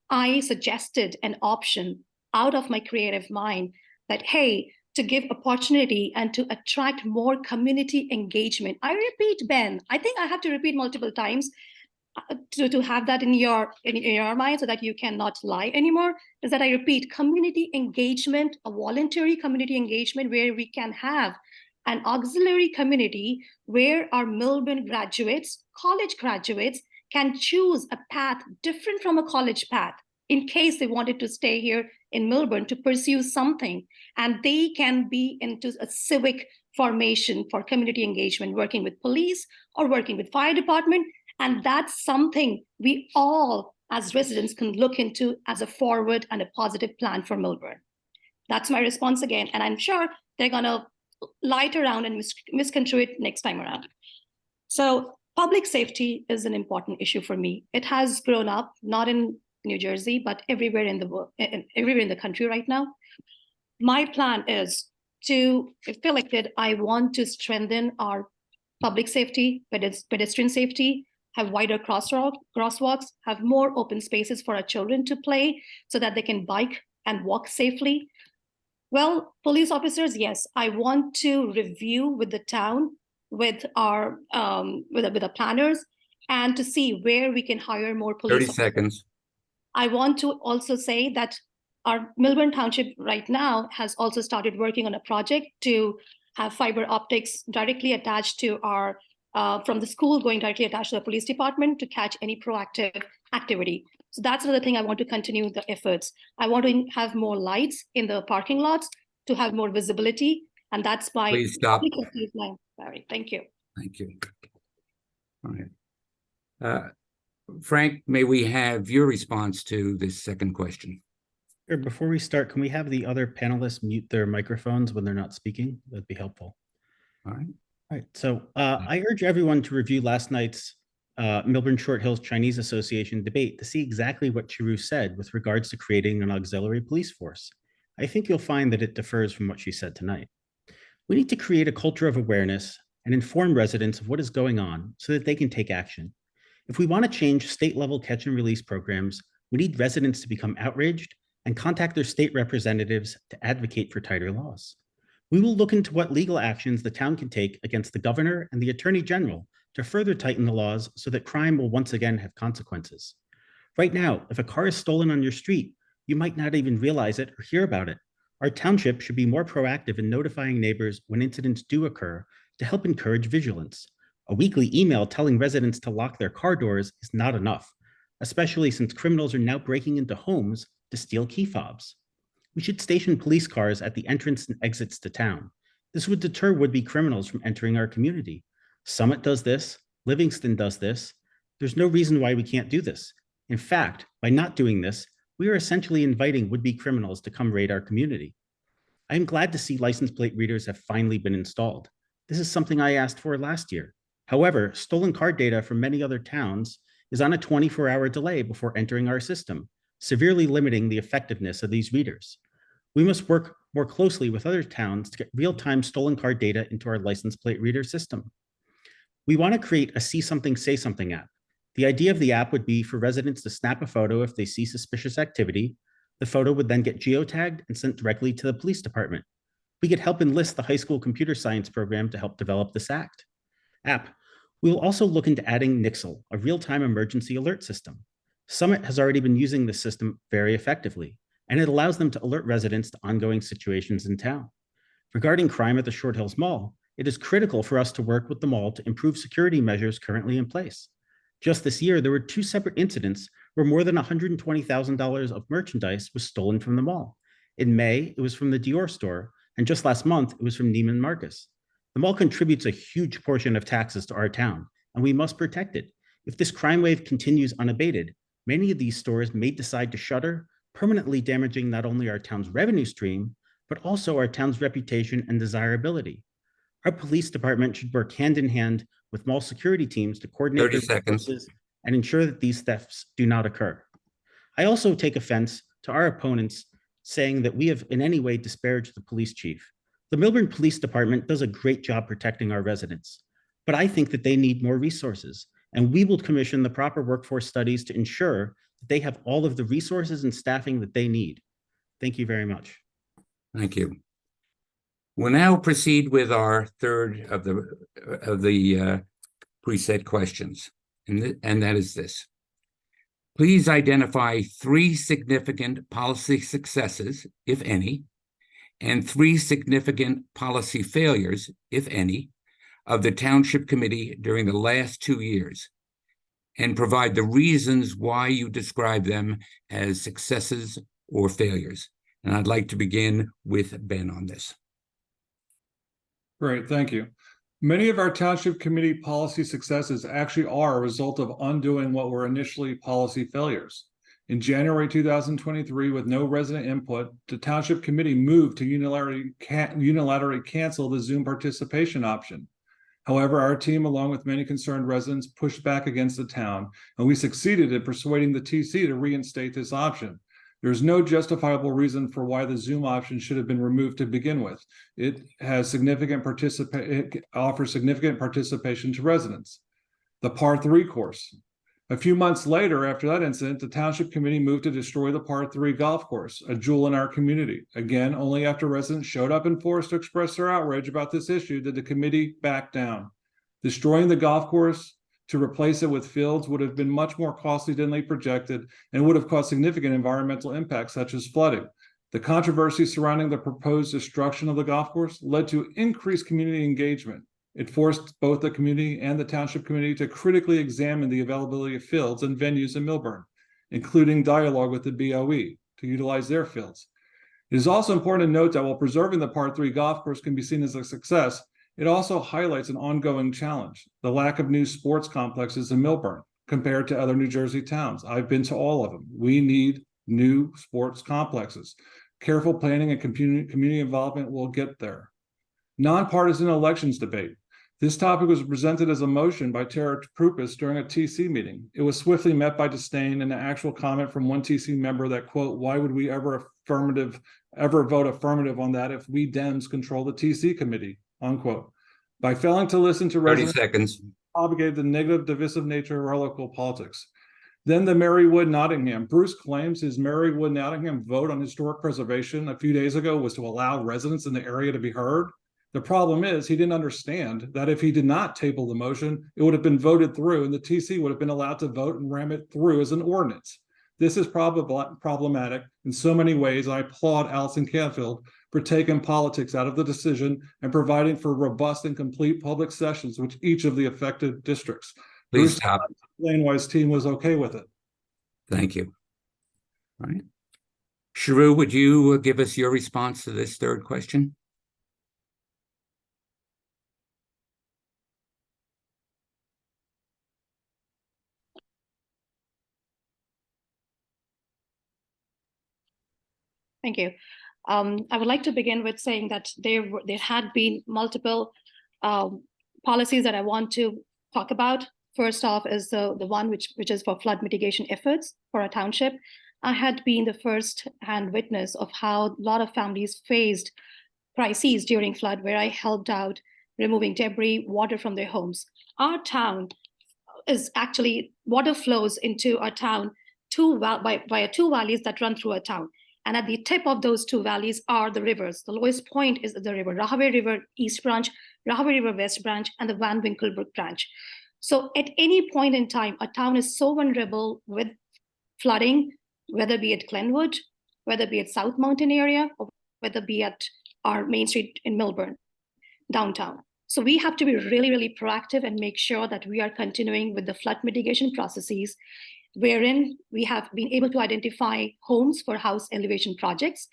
I suggested an option out of my creative mind that, hey, to give opportunity and to attract more community engagement. I repeat, Ben, I think I have to repeat multiple times to have that in your mind so that you cannot lie anymore, is that I repeat, community engagement, a voluntary community engagement where we can have an auxiliary community where our Millburn graduates, college graduates, can choose a path different from a college path in case they wanted to stay here in Millburn to pursue something, and they can be into a civic formation for community engagement, working with police or working with fire department. And that's something we all as residents can look into as a forward and a positive plan for Millburn. That's my response again. And I'm sure they're gonna lie it around and misconstrue it next time around. So public safety is an important issue for me. It has grown up, not in New Jersey, but everywhere in the world, everywhere in the country right now. My plan is to, if elected, I want to strengthen our public safety, pedestrian safety, have wider crosswalks, have more open spaces for our children to play so that they can bike and walk safely. Well, police officers, yes, I want to review with the town, with our with the planners, and to see where we can hire more police 30 officers. seconds. I want to also say that our Millburn Township right now has also started working on a project to have fiber optics directly attached to our, from the school going directly attached to the police department to catch any proactive activity. So that's another thing I want to continue the efforts. I want to have more lights in the parking lots to have more visibility. And that's my— Please stop. Sorry, thank you. Thank you. All right. Frank, may we have your response to this second question? Sure. Before we start, can we have the other panelists mute their microphones when they're not speaking? That'd be helpful. All right. All right. So I urge everyone to review last night's Millburn Short Hills Chinese Association debate to see exactly what Charu said with regards to creating an auxiliary police force. I think you'll find that it differs from what she said tonight. We need to create a culture of awareness and inform residents of what is going on so that they can take action. If we want to change state-level catch and release programs, we need residents to become outraged and contact their state representatives to advocate for tighter laws. We will look into what legal actions the town can take against the governor and the attorney general to further tighten the laws so that crime will once again have consequences. Right now, if a car is stolen on your street, you might not even realize it or hear about it. Our township should be more proactive in notifying neighbors when incidents do occur to help encourage vigilance. A weekly email telling residents to lock their car doors is not enough, especially since criminals are now breaking into homes to steal key fobs. We should station police cars at the entrance and exits to town. This would deter would-be criminals from entering our community. Summit does this, Livingston does this. There's no reason why we can't do this. In fact, by not doing this, we are essentially inviting would-be criminals to come raid our community. I am glad to see license plate readers have finally been installed. This is something I asked for last year. However, stolen card data from many other towns is on a 24-hour delay before entering our system, severely limiting the effectiveness of these readers. We must work more closely with other towns to get real-time stolen card data into our license plate reader system. We want to create a See Something, Say Something app. The idea of the app would be for residents to snap a photo if they see suspicious activity. The photo would then get geotagged and sent directly to the police department. We could help enlist the high school computer science program to help develop this app. We will also look into adding Nixle, a real-time emergency alert system. Summit has already been using this system very effectively, and it allows them to alert residents to ongoing situations in town. Regarding crime at the Short Hills Mall, it is critical for us to work with the mall to improve security measures currently in place. Just this year, there were 2 separate incidents where more than $120,000 of merchandise was stolen from the mall. In May, it was from the Dior store, and just last month, it was from Neiman Marcus. The mall contributes a huge portion of taxes to our town, and we must protect it. If this crime wave continues unabated, many of these stores may decide to shutter, permanently damaging not only our town's revenue stream, but also our town's reputation and desirability. Our police department should work hand in hand with mall security teams to coordinate 30 their seconds. resources and ensure that these thefts do not occur. I also take offense to our opponents saying that we have in any way disparaged the police chief. The Millburn Police Department does a great job protecting our residents, but I think that they need more resources, and we will commission the proper workforce studies to ensure that they have all of the resources and staffing that they need. Thank you very much. Thank you. We'll now proceed with our third of the preset questions, and that is this. Please identify 3 significant policy successes, if any, and 3 significant policy failures, if any, of the Township Committee during the last 2 years, and provide the reasons why you describe them as successes or failures. And I'd like to begin with Ben on this. Great, thank you. Many of our Township Committee policy successes actually are a result of undoing what were initially policy failures. In January 2023, with no resident input, the Township Committee moved to unilaterally cancel the Zoom participation option. However, our team, along with many concerned residents, pushed back against the town, and we succeeded in persuading the TC to reinstate this option. There's no justifiable reason for why the Zoom option should have been removed to begin with. It offers significant participation to residents. The Par 3 course. A few months later, after that incident, the Township Committee moved to destroy the Par 3 golf course, a jewel in our community. Again, only after residents showed up in force to express their outrage about this issue did the committee back down. Destroying the golf course to replace it with fields would have been much more costly than they projected and would have caused significant environmental impacts such as flooding. The controversy surrounding the proposed destruction of the golf course led to increased community engagement. It forced both the community and the Township Committee to critically examine the availability of fields and venues in Millburn, including dialogue with the BOE to utilize their fields. It is also important to note that while preserving the Par 3 golf course can be seen as a success, it also highlights an ongoing challenge, the lack of new sports complexes in Millburn compared to other New Jersey towns. I've been to all of them. We need new sports complexes. Careful planning and community involvement will get there. Nonpartisan elections debate. This topic was presented as a motion by Tara Prupis during a TC meeting. It was swiftly met by disdain and an actual comment from one TC member that, quote, why would we ever vote affirmative on that if we Dems control the TC committee, unquote. By failing to listen to 30 residents, seconds. propagated the negative, divisive nature of our local politics. Then the Marywood Nottingham. Bruce claims his Marywood Nottingham vote on historic preservation a few days ago was to allow residents in the area to be heard. The problem is he didn't understand that if he did not table the motion, it would have been voted through and the TC would have been allowed to vote and ram it through as an ordinance. This is problematic in so many ways. I applaud Allison Canfield for taking politics out of the decision and providing for robust and complete public sessions with each of the affected districts. Please stop. Lanewise team was okay with it. Thank you. All right. Charu, would you give us your response to this third question? Thank you. I would like to begin with saying that there had been multiple policies that I want to talk about. First off is the one which is for flood mitigation efforts for our township. I had been the first-hand witness of how a lot of families faced crises during flood, where I helped out removing debris, water from their homes. Our town is actually, water flows into our town via 2 valleys that run through our town. And at the tip of those 2 valleys are the rivers. The lowest point is the river, Rahway River East Branch, Rahway River West Branch, and the Van Winkle Branch. So at any point in time, a town is so vulnerable with flooding, whether be it Glenwood, whether be it South Mountain area, or whether be at our Main Street in Millburn, downtown. So we have to be really, really proactive and make sure that we are continuing with the flood mitigation processes, wherein we have been able to identify homes for house elevation projects.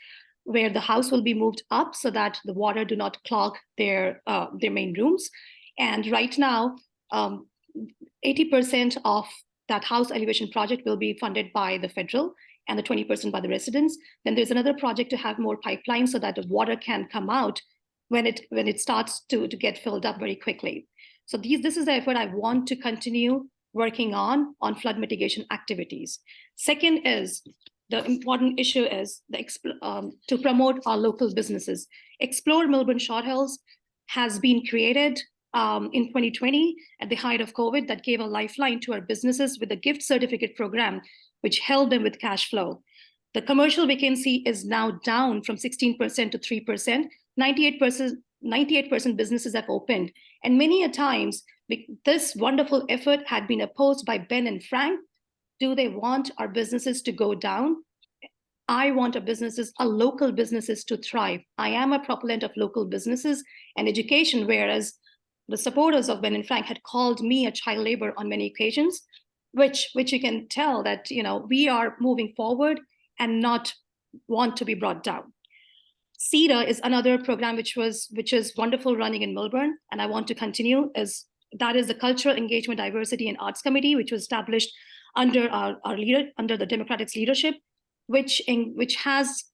where the house will be moved up so that the water do not clog their main rooms. And right now, 80% of that house elevation project will be funded by the federal and the 20% by the residents. Then there's another project to have more pipelines so that the water can come out when it starts to get filled up very quickly. So this is the effort I want to continue working on flood mitigation activities. Second is, the important issue is to promote our local businesses. Explore Millburn Short Hills has been created in 2020 at the height of COVID that gave a lifeline to our businesses with a gift certificate program, which helped them with cash flow. The commercial vacancy is now down from 16% to 3%. 98% businesses have opened. And many a times, this wonderful effort had been opposed by Ben and Frank. Do they want our businesses to go down? I want our local businesses to thrive. I am a proponent of local businesses and education, whereas the supporters of Ben and Frank had called me a child labor on many occasions, which you can tell that, we are moving forward and not want to be brought down. CEDA is another program which is wonderful running in Millburn, and I want to continue. That is the Cultural Engagement, Diversity, and Arts Committee, which was established under our leader, under the Democratic's leadership, which has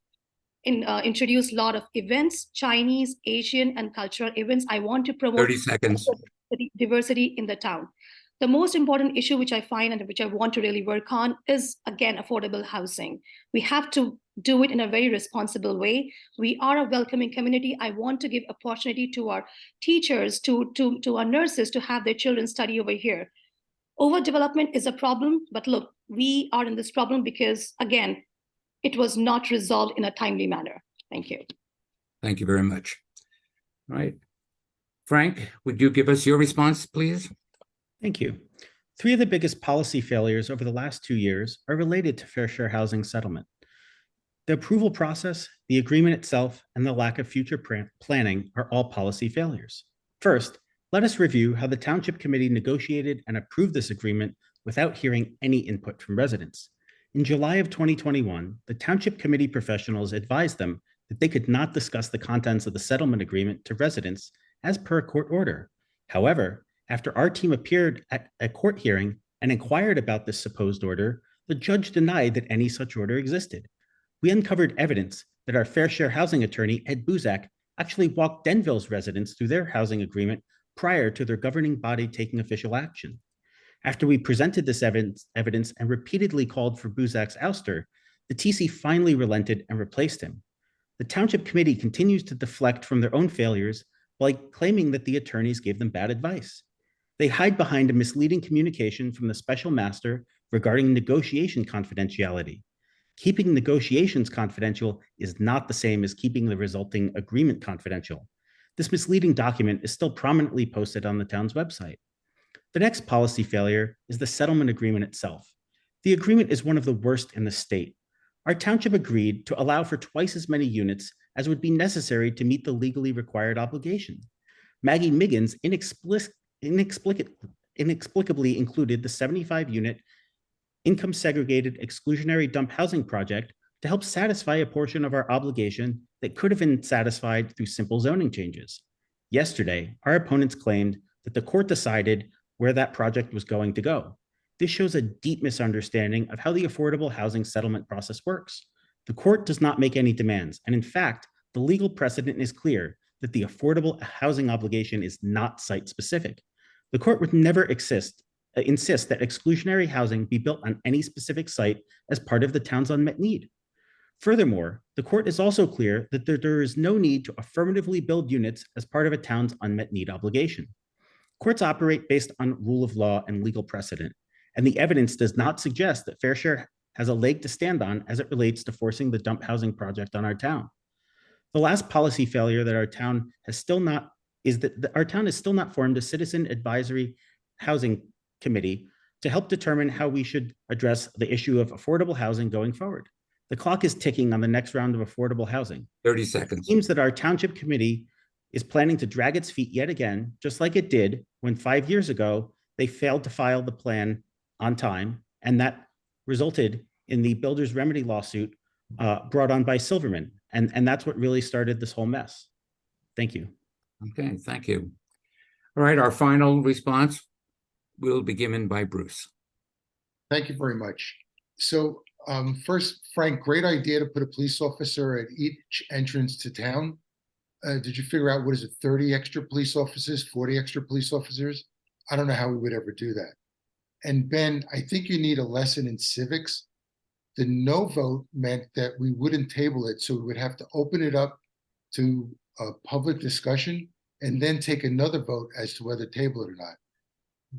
introduced a lot of events, Chinese, Asian, and cultural events. I want to promote 30 seconds. Diversity in the town. The most important issue which I find and which I want to really work on is, again, affordable housing. We have to do it in a very responsible way. We are a welcoming community. I want to give opportunity to our teachers, to our nurses to have their children study over here. Overdevelopment is a problem, but look, we are in this problem because, again, it was not resolved in a timely manner. Thank you. Thank you very much. All right. Frank, would you give us your response, please? Thank you. 3 of the biggest policy failures over the last 2 years are related to fair share housing settlement. The approval process, the agreement itself, and the lack of future planning are all policy failures. First, let us review how the Township Committee negotiated and approved this agreement without hearing any input from residents. In July of 2021, the Township Committee professionals advised them that they could not discuss the contents of the settlement agreement to residents as per a court order. However, after our team appeared at a court hearing and inquired about this supposed order, the judge denied that any such order existed. We uncovered evidence that our fair share housing attorney, Ed Buzak, actually walked Denville's residents through their housing agreement prior to their governing body taking official action. After we presented this evidence and repeatedly called for Buzak's ouster, the TC finally relented and replaced him. The Township Committee continues to deflect from their own failures by claiming that the attorneys gave them bad advice. They hide behind a misleading communication from the special master regarding negotiation confidentiality. Keeping negotiations confidential is not the same as keeping the resulting agreement confidential. This misleading document is still prominently posted on the town's website. The next policy failure is the settlement agreement itself. The agreement is one of the worst in the state. Our township agreed to allow for twice as many units as would be necessary to meet the legally required obligation. Maggie Miggins inexplicably included the 75-unit income segregated exclusionary dump housing project to help satisfy a portion of our obligation that could have been satisfied through simple zoning changes. Yesterday, our opponents claimed that the court decided where that project was going to go. This shows a deep misunderstanding of how the affordable housing settlement process works. The court does not make any demands, and in fact, the legal precedent is clear that the affordable housing obligation is not site-specific. The court would never insist that exclusionary housing be built on any specific site as part of the town's unmet need. Furthermore, the court is also clear that there is no need to affirmatively build units as part of a town's unmet need obligation. Courts operate based on rule of law and legal precedent, and the evidence does not suggest that fair share has a leg to stand on as it relates to forcing the dump housing project on our town. The last policy failure that our town has still not formed a citizen advisory housing committee to help determine how we should address the issue of affordable housing going forward. The clock is ticking on the next round of affordable housing. 30 seconds. It seems that our township committee is planning to drag its feet yet again, just like it did when 5 years ago they failed to file the plan on time, and that resulted in the builder's remedy lawsuit brought on by Silverman. And that's what really started this whole mess. Thank you. Okay, thank you. All right, our final response will be given by Bruce. Thank you very much. So first, Frank, great idea to put a police officer at each entrance to town. Did you figure out, what is it, 30 extra police officers, 40 extra police officers? I don't know how we would ever do that. And Ben, I think you need a lesson in civics. The no vote meant that we wouldn't table it, so we would have to open it up to a public discussion and then take another vote as to whether to table it or not.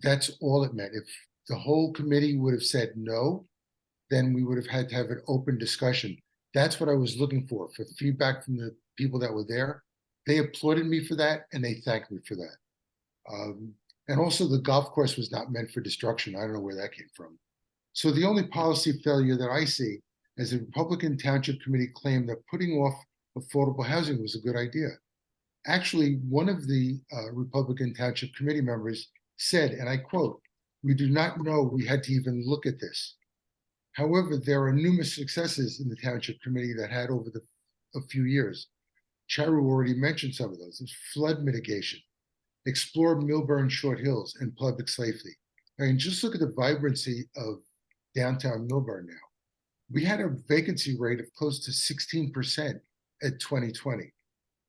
That's all it meant. If the whole committee would have said no, then we would have had to have an open discussion. That's what I was looking for feedback from the people that were there. They applauded me for that, and they thanked me for that. And also, the golf course was not meant for destruction. I don't know where that came from. So the only policy failure that I see is the Republican Township Committee claimed that putting off affordable housing was a good idea. Actually, one of the Republican Township Committee members said, and I quote, "We do not know we had to even look at this." However, there are numerous successes in the Township Committee that had over a few years. Charu already mentioned some of those. There's flood mitigation, explore Millburn Short Hills, and public safety. I mean, just look at the vibrancy of downtown Millburn now. We had a vacancy rate of close to 16% at 2020.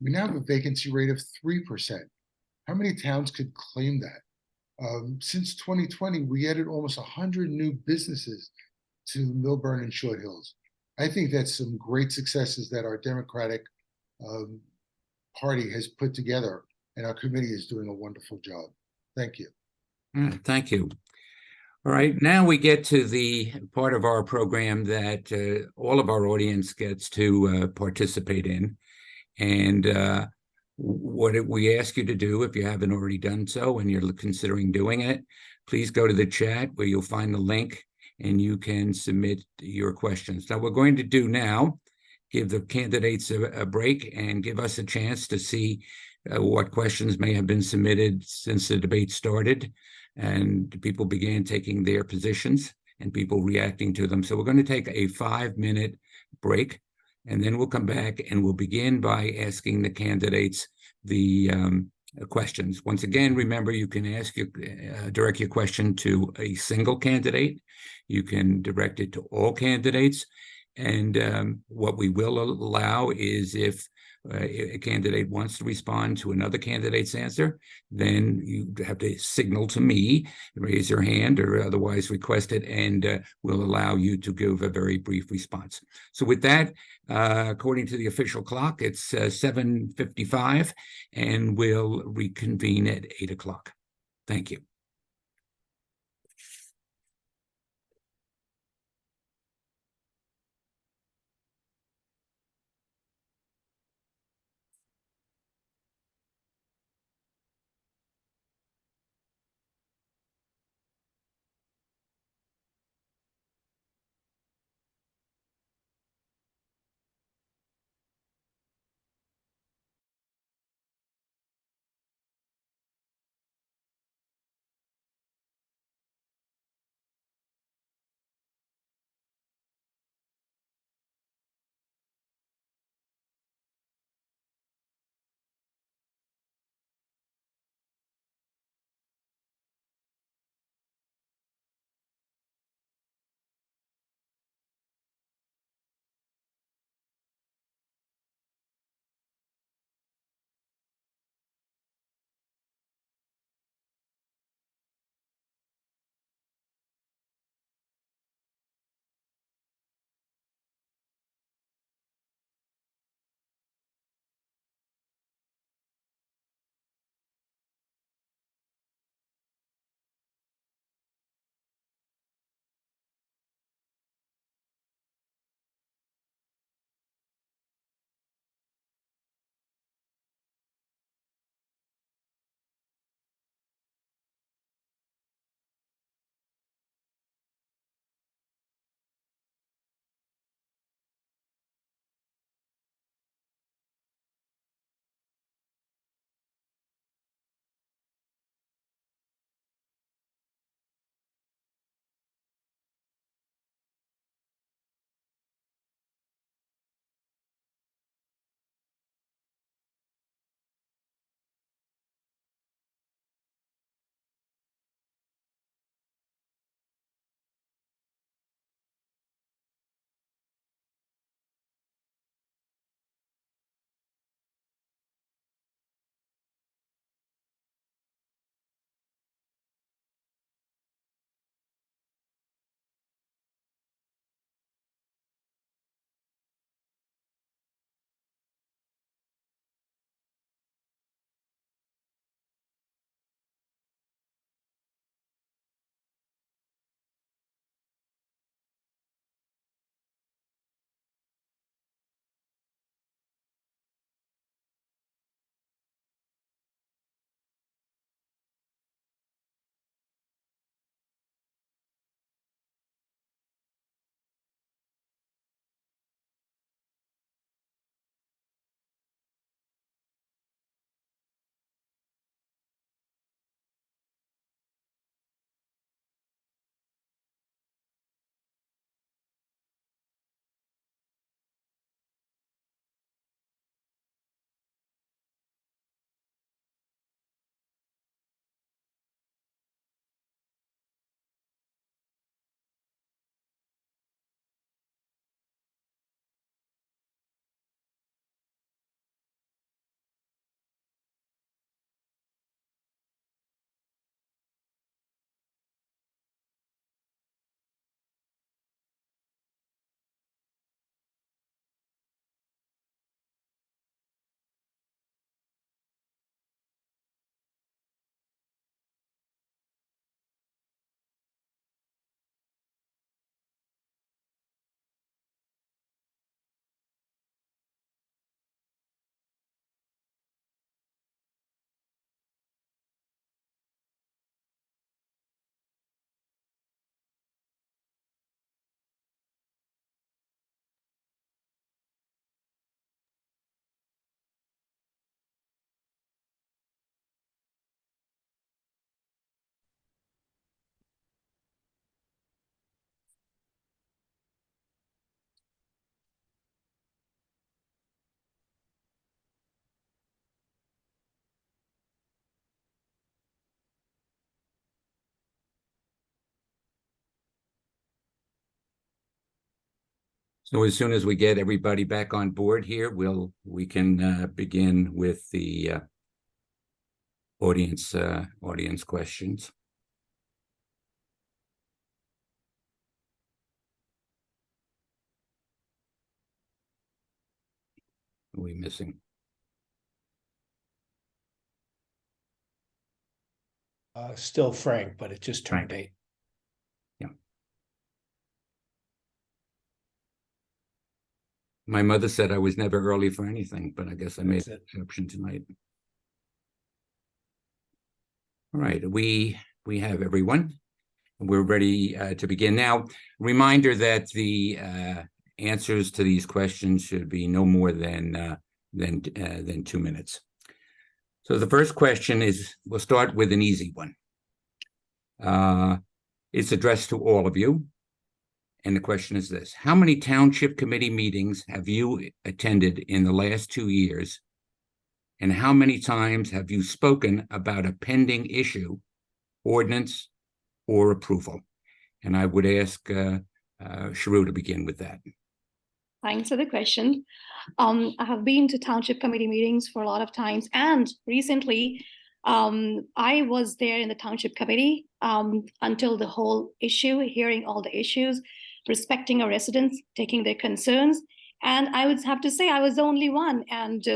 We now have a vacancy rate of 3%. How many towns could claim that? Since 2020, we added almost 100 new businesses to Millburn and Short Hills. I think that's some great successes that our Democratic Party has put together, and our committee is doing a wonderful job. Thank you. Thank you. All right, now we get to the part of our program that all of our audience gets to participate in. And what we ask you to do, if you haven't already done so and you're considering doing it, please go to the chat where you'll find the link and you can submit your questions. Now, we're going to do now, give the candidates a break and give us a chance to see what questions may have been submitted since the debate started and people began taking their positions and people reacting to them. So we're going to take a 5-minute break, and then we'll come back and we'll begin by asking the candidates the questions. Once again, remember, you can direct your question to a single candidate. You can direct it to all candidates. And what we will allow is if a candidate wants to respond to another candidate's answer, then you have to signal to me, raise your hand or otherwise request it, and we'll allow you to give a very brief response. So with that, according to the official clock, it's 7:55, and we'll reconvene at 8 o'clock. Thank you. So as soon as we get everybody back on board here, we can begin with the audience questions. What are we missing? Still Frank, but it just turned 8. My mother said I was never early for anything, but I guess I made That's an it. exception tonight. All right, we have everyone. We're ready to begin now. Reminder that the answers to these questions should be no more than 2 minutes. So the first question is, we'll start with an easy one. It's addressed to all of you. And the question is this: how many township committee meetings have you attended in the last 2 years? And how many times have you spoken about a pending issue, ordinance, or approval? And I would ask Charu to begin with that. Thanks for the question. I have been to township committee meetings for a lot of times, and recently I was there in the township committee until the whole issue, hearing all the issues, respecting our residents, taking their concerns. And I would have to say I was the only one. And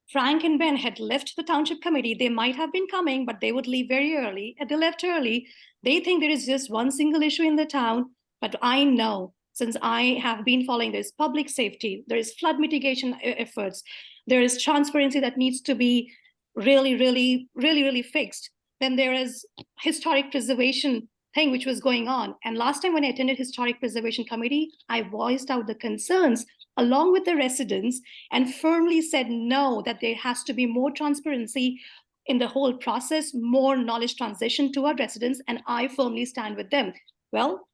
Frank and Ben had left the township committee. They might have been coming, but they would leave very early. And they left early. They think there is just one single issue in the town. But I know, since I have been following, there's public safety, there is flood mitigation efforts, there is transparency that needs to be really fixed. Then there is historic preservation thing which was going on. And last time when I attended Historic Preservation Committee, I voiced out the concerns along with the residents and firmly said no, that there has to be more transparency in the whole process, more knowledge transition to our residents, and I firmly stand with them. Well,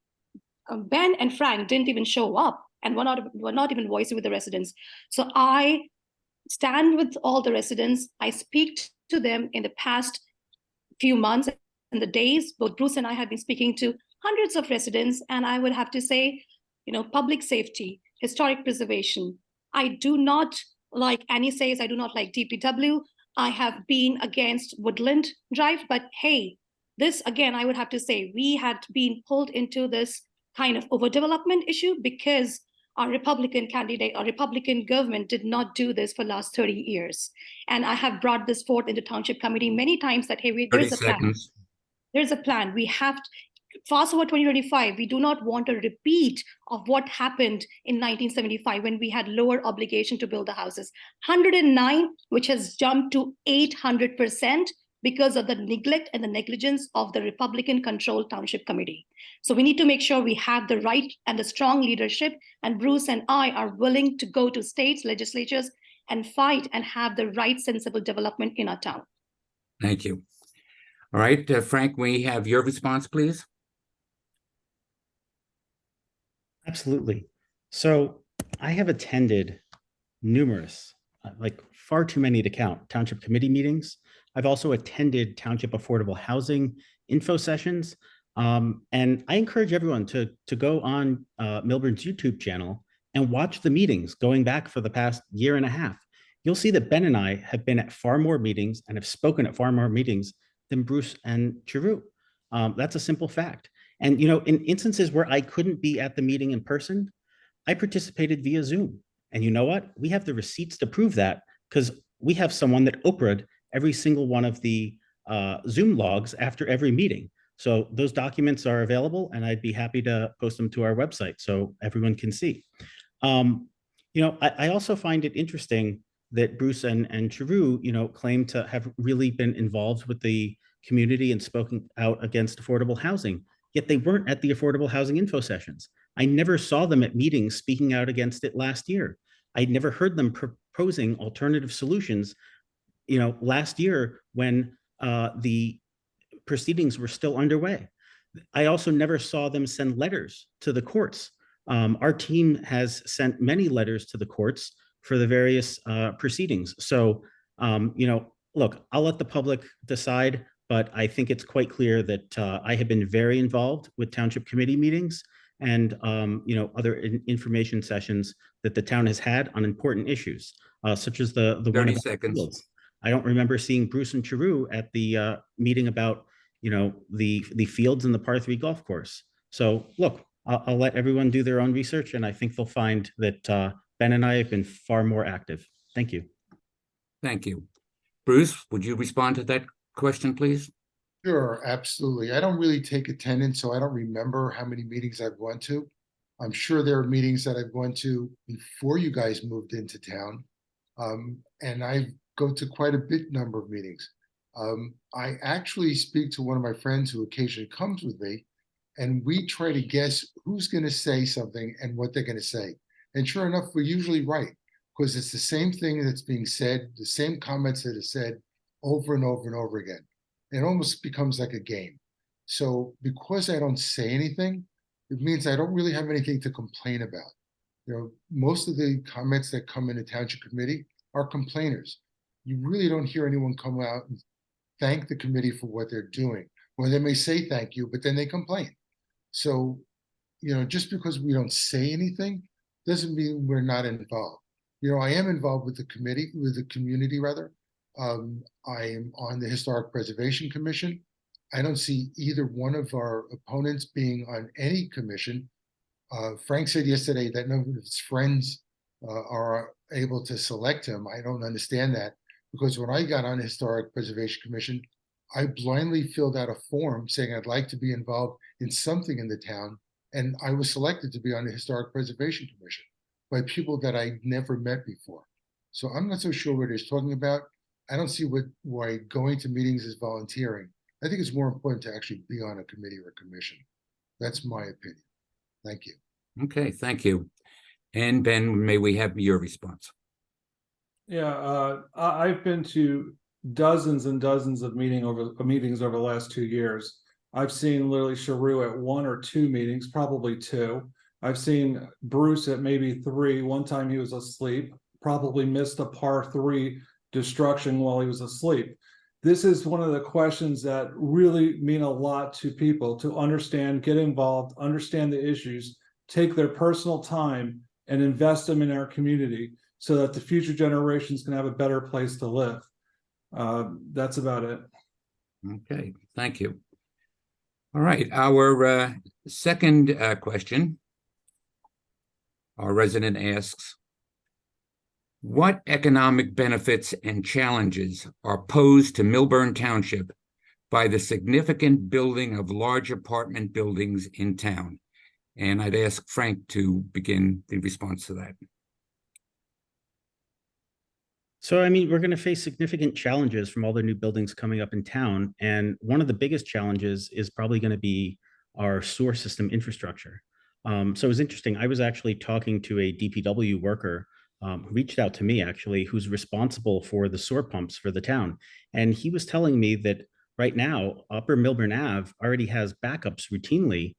Ben and Frank didn't even show up and were not even voicing with the residents. So I stand with all the residents. I speak to them in the past few months and the days. Both Bruce and I have been speaking to hundreds of residents, and I would have to say, public safety, historic preservation. I do not, like Annie says, I do not like DPW. I have been against Woodland Drive, but hey, this again, I would have to say, we had been pulled into this kind of overdevelopment issue because our Republican candidate, our Republican government did not do this for the last 30 years. And I have brought this forth in the township committee many times that, hey, there's a plan. There's a plan. We have to fast forward 2025. We do not want a repeat of what happened in 1975 when we had lower obligation to build the houses. 109, which has jumped to 800% because of the neglect and the negligence of the Republican-controlled township committee. So we need to make sure we have the right and the strong leadership, and Bruce and I are willing to go to states, legislatures, and fight and have the right sensible development in our town. Thank you. All right, Frank, we have your response, please. Absolutely. So I have attended numerous, like far too many to count, township committee meetings. I've also attended township affordable housing info sessions. And I encourage everyone to go on Millburn's YouTube channel and watch the meetings going back for the past year and a half. You'll see that Ben and I have been at far more meetings and have spoken at far more meetings than Bruce and Charu. That's a simple fact. And in instances where I couldn't be at the meeting in person, I participated via Zoom. And you know what? We have the receipts to prove that, because we have someone that Oprah'd every single one of the Zoom logs after every meeting. So those documents are available, and I'd be happy to post them to our website so everyone can see. I also find it interesting that Bruce and Charu, claim to have really been involved with the community and spoken out against affordable housing, yet they weren't at the affordable housing info sessions. I never saw them at meetings speaking out against it last year. I'd never heard them proposing alternative solutions, last year when the proceedings were still underway. I also never saw them send letters to the courts. Our team has sent many letters to the courts for the various proceedings. So, look, I'll let the public decide, but I think it's quite clear that I have been very involved with township committee meetings, and other information sessions that the town has had on important issues, such as the one 30 about seconds. fields. I don't remember seeing Bruce and Charu at the meeting about the fields and the par 3 golf course. So look, I'll let everyone do their own research, and I think they'll find that Ben and I have been far more active. Thank you. Thank you. Bruce, would you respond to that question, please? Sure, absolutely. I don't really take attendance, so I don't remember how many meetings I've gone to. I'm sure there are meetings that I've gone to before you guys moved into town. And I go to quite a bit number of meetings. I actually speak to one of my friends who occasionally comes with me, and we try to guess who's going to say something and what they're going to say. And sure enough, we're usually right, because it's the same thing that's being said, the same comments that are said over and over and over again. It almost becomes like a game. So because I don't say anything, it means I don't really have anything to complain about. Most of the comments that come in the township committee are complainers. You really don't hear anyone come out and thank the committee for what they're doing. Or they may say thank you, but then they complain. So, just because we don't say anything doesn't mean we're not involved. I am involved with the community rather. I am on the Historic Preservation Commission. I don't see either one of our opponents being on any commission. Frank said yesterday that none of his friends are able to select him. I don't understand that, because when I got on the Historic Preservation Commission, I blindly filled out a form saying I'd like to be involved in something in the town, and I was selected to be on the Historic Preservation Commission by people that I never met before. So I'm not so sure what he's talking about. I don't see why going to meetings is volunteering. I think it's more important to actually be on a committee or a commission. That's my opinion. Thank you. Okay, thank you. And Ben, may we have your response? Yeah, I've been to dozens and dozens of meetings over the last 2 years. I've seen literally Charu at 1 or 2 meetings, probably 2. I've seen Bruce at maybe 3. One time he was asleep, probably missed a par 3 destruction while he was asleep. This is one of the questions that really mean a lot to people, to understand, get involved, understand the issues, take their personal time and invest them in our community so that the future generations can have a better place to live. That's about it. Okay, thank you. All right, our second question. Our resident asks, what economic benefits and challenges are posed to Millburn Township by the significant building of large apartment buildings in town? And I'd ask Frank to begin the response to that. So, we're going to face significant challenges from all the new buildings coming up in town. And one of the biggest challenges is probably going to be our sewer system infrastructure. So it was interesting. I was actually talking to a DPW worker who reached out to me, actually, who's responsible for the sewer pumps for the town. And he was telling me that right now, Upper Millburn Ave already has backups routinely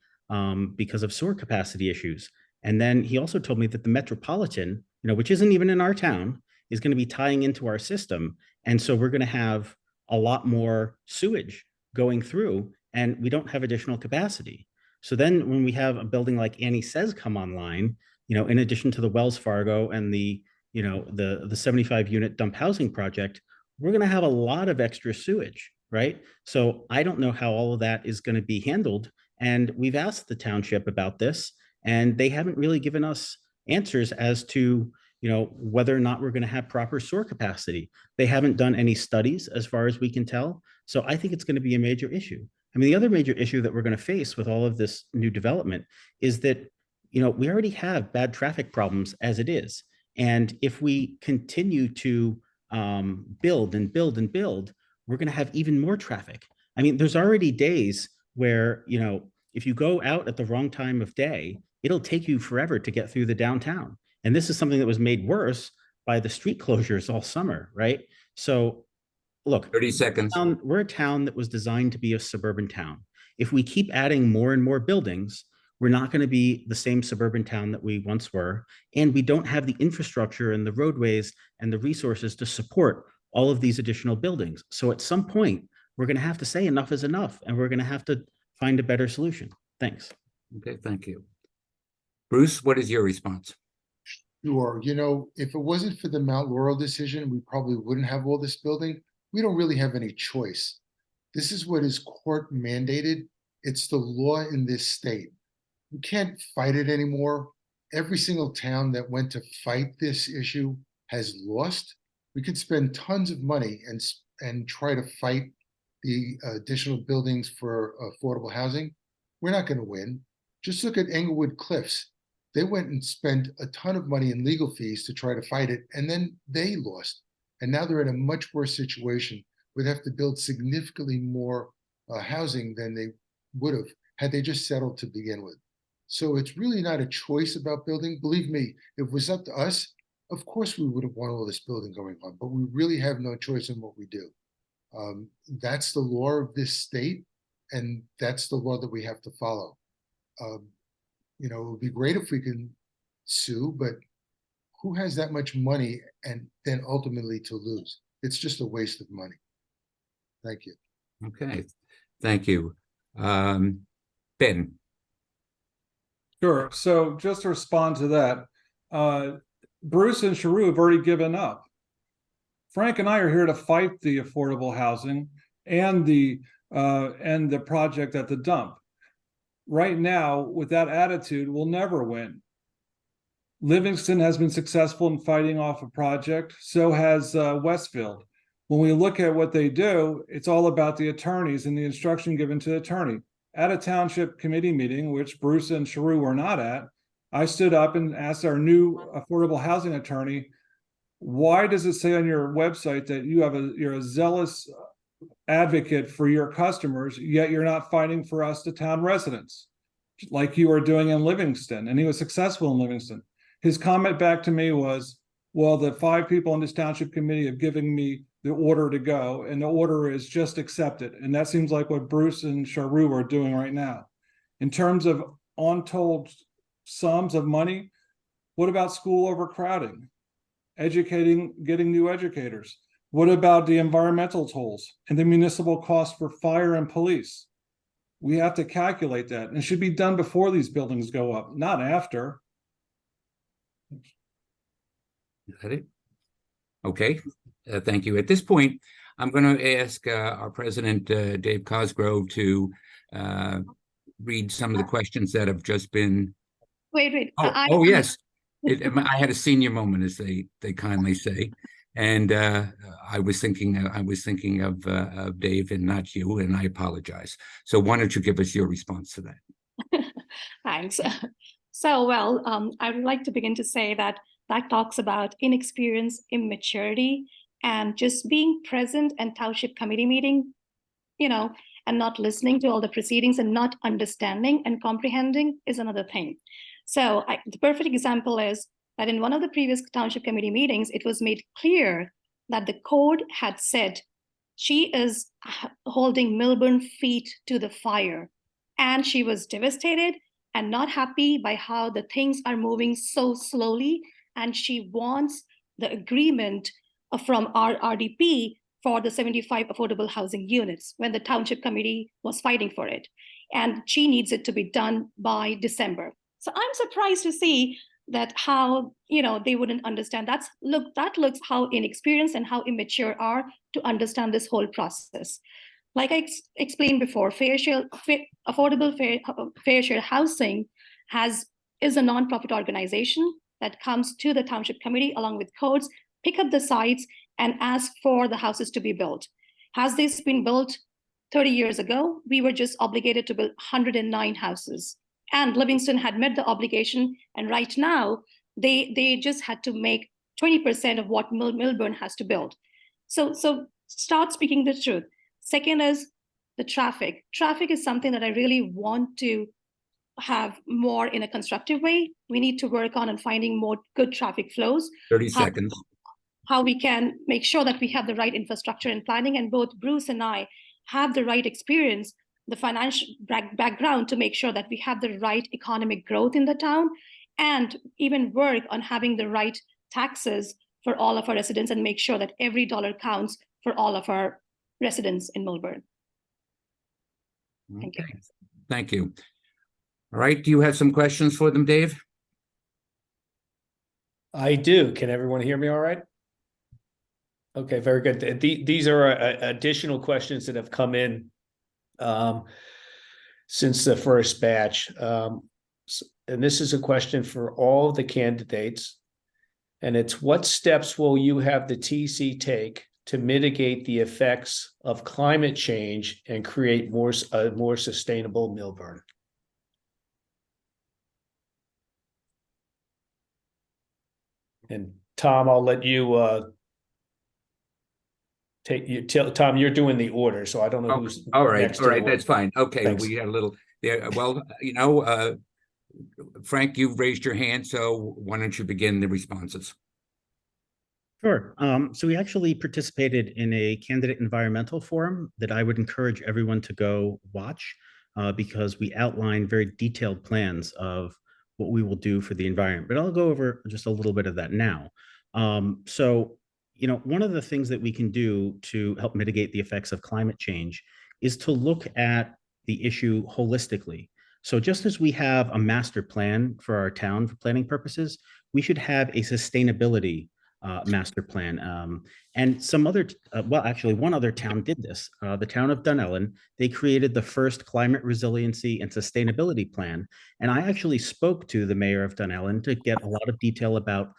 because of sewer capacity issues. And then he also told me that the Metropolitan, which isn't even in our town, is going to be tying into our system. And so we're going to have a lot more sewage going through, and we don't have additional capacity. So then when we have a building like Annie Says come online, in addition to the Wells Fargo and the 75 unit dump housing project, we're going to have a lot of extra sewage, right? So I don't know how all of that is going to be handled. And we've asked the township about this, and they haven't really given us answers as to whether or not we're going to have proper sewer capacity. They haven't done any studies as far as we can tell. So I think it's going to be a major issue. The other major issue that we're going to face with all of this new development is that, we already have bad traffic problems as it is. And if we continue to build and build and build, we're going to have even more traffic. There's already days where, if you go out at the wrong time of day, it'll take you forever to get through the downtown. And this is something that was made worse by the street closures all summer, right? So look, 30 seconds. We're a town that was designed to be a suburban town. If we keep adding more and more buildings, we're not going to be the same suburban town that we once were. And we don't have the infrastructure and the roadways and the resources to support all of these additional buildings. So at some point, we're going to have to say enough is enough, and we're going to have to find a better solution. Thanks. Okay, thank you. Bruce, what is your response? Sure. You know, if it wasn't for the Mount Laurel decision, we probably wouldn't have all this building. We don't really have any choice. This is what is court mandated. It's the law in this state. We can't fight it anymore. Every single town that went to fight this issue has lost. We could spend tons of money and try to fight the additional buildings for affordable housing. We're not going to win. Just look at Englewood Cliffs. They went and spent a ton of money in legal fees to try to fight it, and then they lost. And now they're in a much worse situation. We'd have to build significantly more housing than they would have had they just settled to begin with. So it's really not a choice about building. Believe me, if it was up to us, of course we would have wanted all this building going on, but we really have no choice in what we do. That's the law of this state, and that's the law that we have to follow. You know, it would be great if we can sue, but who has that much money and then ultimately to lose? It's just a waste of money. Thank you. Okay, thank you. Ben. Sure. So just to respond to that, Bruce and Charu have already given up. Frank and I are here to fight the affordable housing and the project at the dump. Right now, with that attitude, we'll never win. Livingston has been successful in fighting off a project, so has Westfield. When we look at what they do, it's all about the attorneys and the instruction given to the attorney. At a township committee meeting, which Bruce and Charu were not at, I stood up and asked our new affordable housing attorney, why does it say on your website that you're a zealous advocate for your customers, yet you're not fighting for us, the town residents, like you are doing in Livingston? And he was successful in Livingston. His comment back to me was, well, the 5 people on this township committee have given me the order to go, and the order is just accepted. And that seems like what Bruce and Charu are doing right now. In terms of untold sums of money, what about school overcrowding? Educating, getting new educators? What about the environmental tolls and the municipal costs for fire and police? We have to calculate that, and it should be done before these buildings go up, not after. Is that it? Okay, thank you. At this point, I'm going to ask our president, Dave Cosgrove, to read some of the questions that have just been. Wait. Oh, yes. I had a senior moment, as they kindly say, and I was thinking of Dave and not you, and I apologize. So why don't you give us your response to that? Thanks. So, well, I would like to begin to say that talks about inexperience, immaturity, and just being present at township committee meeting, and not listening to all the proceedings and not understanding and comprehending is another thing. So the perfect example is that in one of the previous township committee meetings, it was made clear that the code had said she is holding Millburn feet to the fire, and she was devastated and not happy by how the things are moving so slowly. And she wants the agreement from our RDP for the 75 affordable housing units when the township committee was fighting for it. And she needs it to be done by December. So I'm surprised to see that how, they wouldn't understand. That looks how inexperienced and how immature are to understand this whole process. Like I explained before, affordable fair share housing is a nonprofit organization that comes to the township committee along with codes, pick up the sites, and ask for the houses to be built. Has this been built 30 years ago? We were just obligated to build 109 houses. And Livingston had met the obligation, and right now, they just had to make 20% of what Millburn has to build. So start speaking the truth. Second is the traffic. Traffic is something that I really want to have more in a constructive way. We need to work on and finding more good traffic flows. 30 seconds. How we can make sure that we have the right infrastructure and planning, and both Bruce and I have the right experience, the financial background to make sure that we have the right economic growth in the town, and even work on having the right taxes for all of our residents and make sure that every dollar counts for all of our residents in Millburn. Thank you. Thank you. All right. Do you have some questions for them, Dave? I do. Can everyone hear me all right? Okay, very good. These are additional questions that have come in since the first batch. And this is a question for all of the candidates. And it's, what steps will you have the TC take to mitigate the effects of climate change and create a more sustainable Millburn? And Tom, I'll let you Tom, you're doing the order, so I don't know who's All right, next all to the right, that's order. fine. Okay, Thanks. we had a little there. Well, Frank, you've raised your hand, so why don't you begin the responses? Sure. So we actually participated in a candidate environmental forum that I would encourage everyone to go watch because we outlined very detailed plans of what we will do for the environment. But I'll go over just a little bit of that now. One of the things that we can do to help mitigate the effects of climate change is to look at the issue holistically. So just as we have a master plan for our town for planning purposes, we should have a sustainability master plan. And some other, actually one other town did this, the town of Dunellen. They created the first climate resiliency and sustainability plan. And I actually spoke to the mayor of Dunellen to get a lot of detail about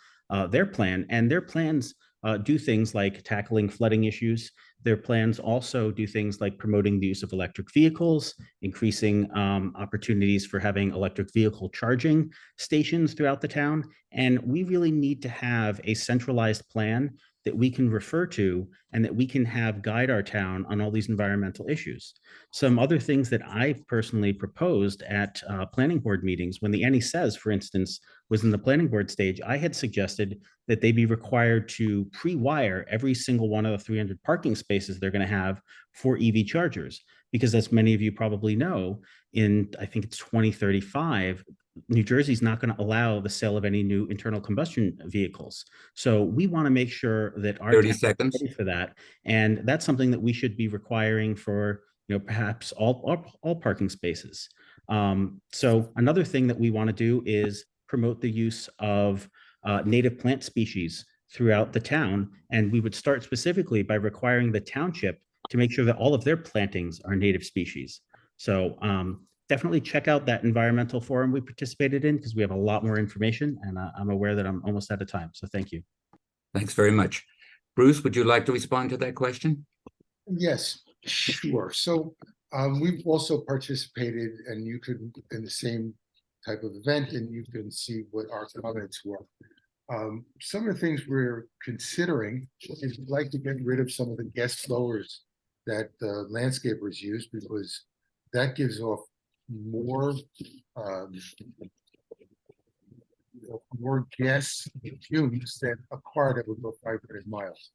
their plan, and their plans do things like tackling flooding issues. Their plans also do things like promoting the use of electric vehicles, increasing opportunities for having electric vehicle charging stations throughout the town. And we really need to have a centralized plan that we can refer to and that we can have guide our town on all these environmental issues. Some other things that I've personally proposed at planning board meetings, when the NESES, for instance, was in the planning board stage, I had suggested that they be required to pre-wire every single one of the 300 parking spaces they're going to have for EV chargers. Because as many of you probably know, I think it's 2035, New Jersey's not going to allow the sale of any new internal combustion vehicles. So we want to make sure that our 30 town is seconds. ready for that. And that's something that we should be requiring for, perhaps all parking spaces. So another thing that we want to do is promote the use of native plant species throughout the town. And we would start specifically by requiring the township to make sure that all of their plantings are native species. So definitely check out that environmental forum we participated in, because we have a lot more information, and I'm aware that I'm almost out of time. So thank you. Thanks very much. Bruce, would you like to respond to that question? Yes, sure. So we've also participated, and you could, in the same type of event, and you can see what our comments were. Some of the things we're considering is we'd like to get rid of some of the gas blowers that landscapers use, because that gives off more gas fumes than a car that would go 500 miles.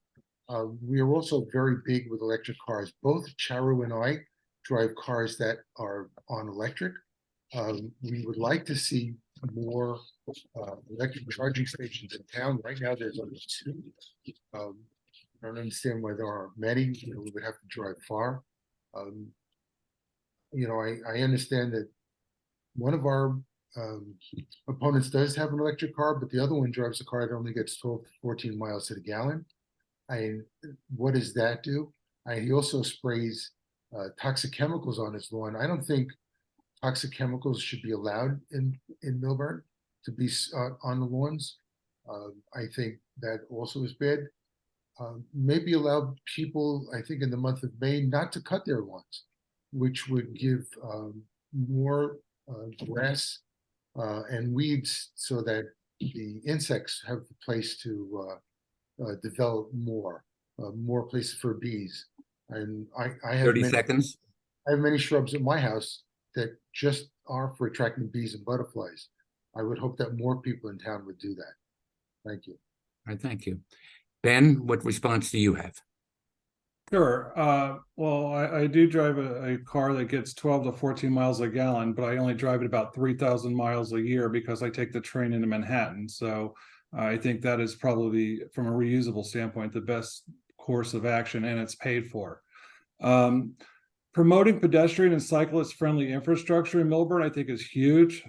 We are also very big with electric cars. Both Charu and I drive cars that are on electric. We would like to see more electric charging stations in town. Right now, there's only 2. I don't understand why there are many. We would have to drive far. I understand that one of our opponents does have an electric car, but the other one drives a car that only gets 12 to 14 miles to the gallon. What does that do? He also sprays toxic chemicals on his lawn. I don't think toxic chemicals should be allowed in Millburn to be on the lawns. I think that also is bad. Maybe allow people, I think in the month of May, not to cut their lawns, which would give more grass and weeds, so that the insects have a place to develop more places for bees. And I have 30 seconds. I have many shrubs at my house that just are for attracting bees and butterflies. I would hope that more people in town would do that. Thank you. All right, thank you. Ben, what response do you have? Sure. Well, I do drive a car that gets 12 to 14 miles a gallon, but I only drive it about 3,000 miles a year because I take the train into Manhattan. So I think that is probably, from a reusable standpoint, the best course of action, and it's paid for. Promoting pedestrian and cyclist friendly infrastructure in Millburn, I think, is huge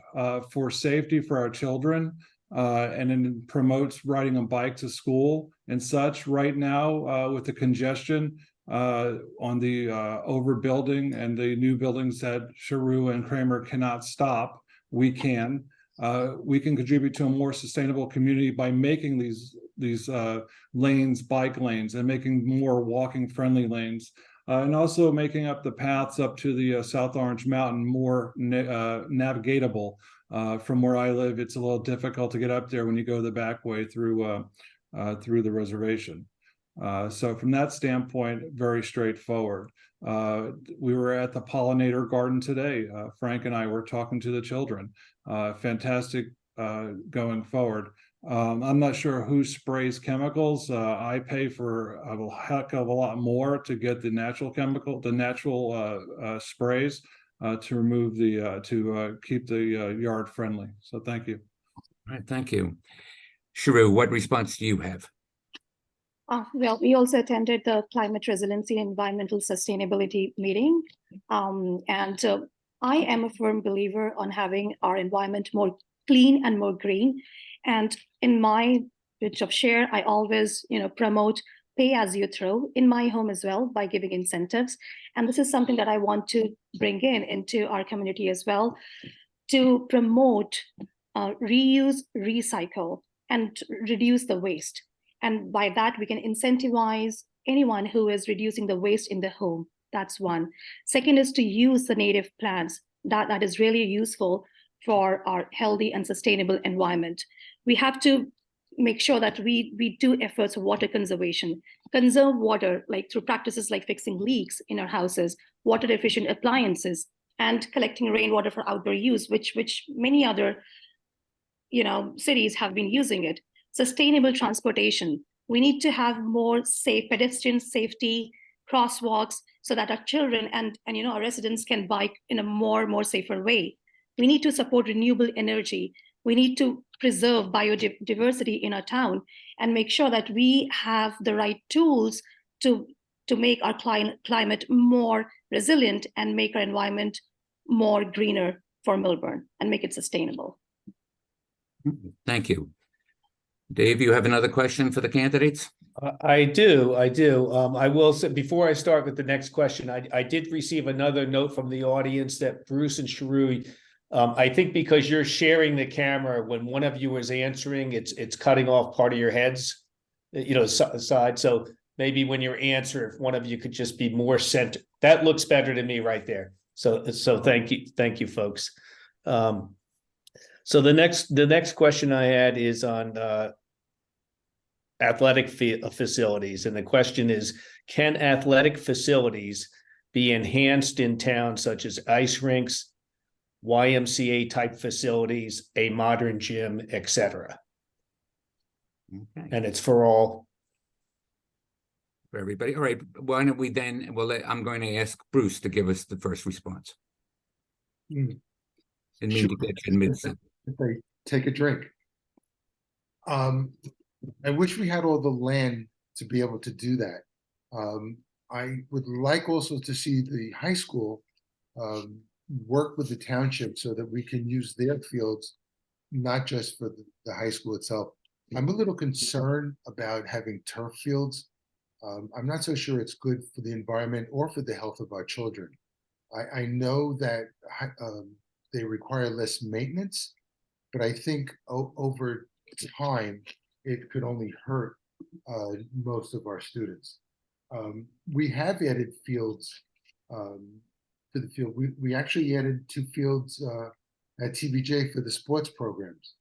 for safety for our children. and then promotes riding a bike to school and such. Right now, with the congestion on the overbuilding and the new buildings that Charu and Kramer cannot stop, we can contribute to a more sustainable community by making these lanes bike lanes and making more walking friendly lanes, and also making up the paths up to the South Orange Mountain more navigatable. From where I live, it's a little difficult to get up there when you go the back way through the reservation. So from that standpoint, very straightforward. We were at the pollinator garden today. Frank and I were talking to the children. Fantastic going forward. I'm not sure who sprays chemicals. I pay for a heck of a lot more to get the natural sprays to remove to keep the yard friendly. So thank you. All right, thank you. Charu, what response do you have? Well, we also attended the Climate Resiliency and Environmental Sustainability meeting. I am a firm believer on having our environment more clean and more green. And in my bit of share, I always, promote pay as you throw in my home as well by giving incentives. And this is something that I want to bring into our community as well, to promote reuse, recycle, and reduce the waste. And by that, we can incentivize anyone who is reducing the waste in the home. That's one. Second is to use the native plants. That is really useful for our healthy and sustainable environment. We have to make sure that we do efforts of water conservation, conserve water like through practices like fixing leaks in our houses, water efficient appliances, and collecting rainwater for outdoor use, which many other cities have been using it. Sustainable transportation. We need to have more safe pedestrian safety, crosswalks, so that our children and our residents can bike in a more safer way. We need to support renewable energy. We need to preserve biodiversity in our town and make sure that we have the right tools to make our climate more resilient and make our environment more greener for Millburn and make it sustainable. Thank you. Dave, you have another question for the candidates? I do. I will say, before I start with the next question, I did receive another note from the audience that Bruce and Charu, I think because you're sharing the camera, when one of you is answering, it's cutting off part of your heads, side. So maybe when you're answering, if one of you could just be more centered, that looks better to me right there. So thank you, folks. So the next question I had is on athletic facilities, and the question is: can athletic facilities be enhanced in towns such as ice rinks, YMCA type facilities, a modern gym, etc.? Okay. And it's for all. For everybody. All right. Why don't we then? I'm going to ask Bruce to give us the first response. Sure. To get you in mid-sentence. If they take a drink. I wish we had all the land to be able to do that. I would like also to see the high school work with the township so that we can use their fields, not just for the high school itself. I'm a little concerned about having turf fields. I'm not so sure it's good for the environment or for the health of our children. I know that they require less maintenance, but I think over time, it could only hurt most of our students. We have added fields to the field. We actually added 2 fields at TVJ for the sports programs.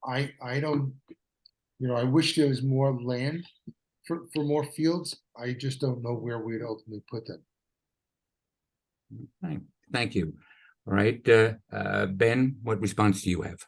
I don't, I wish there was more land for more fields. I just don't know where we'd ultimately put them. Okay. Thank you. All right, Ben, what response do you have?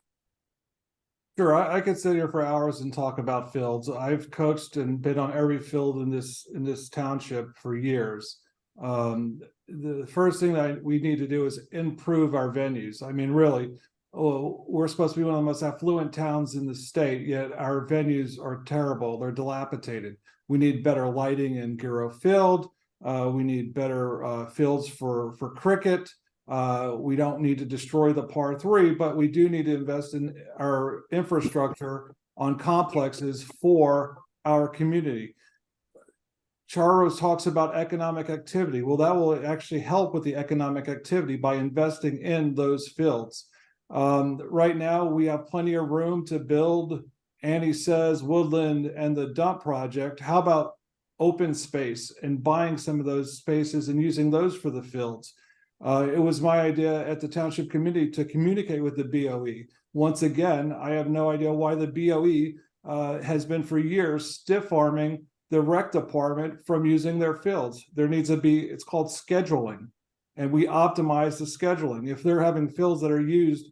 Sure, I could sit here for hours and talk about fields. I've coached and been on every field in this township for years. The first thing that we need to do is improve our venues. I mean, really, we're supposed to be one of the most affluent towns in the state, yet our venues are terrible. They're dilapidated. We need better lighting in Giro Field. We need better fields for cricket. We don't need to destroy the par 3, but we do need to invest in our infrastructure on complexes for our community. Charu talks about economic activity. Well, that will actually help with the economic activity by investing in those fields. Right now, we have plenty of room to build, Annie says, Woodland and the dump project. How about open space and buying some of those spaces and using those for the fields? It was my idea at the Township Committee to communicate with the BOE. Once again, I have no idea why the BOE has been for years stiff-arming the rec department from using their fields. There needs to be, it's called scheduling, and we optimize the scheduling. If they're having fields that are used,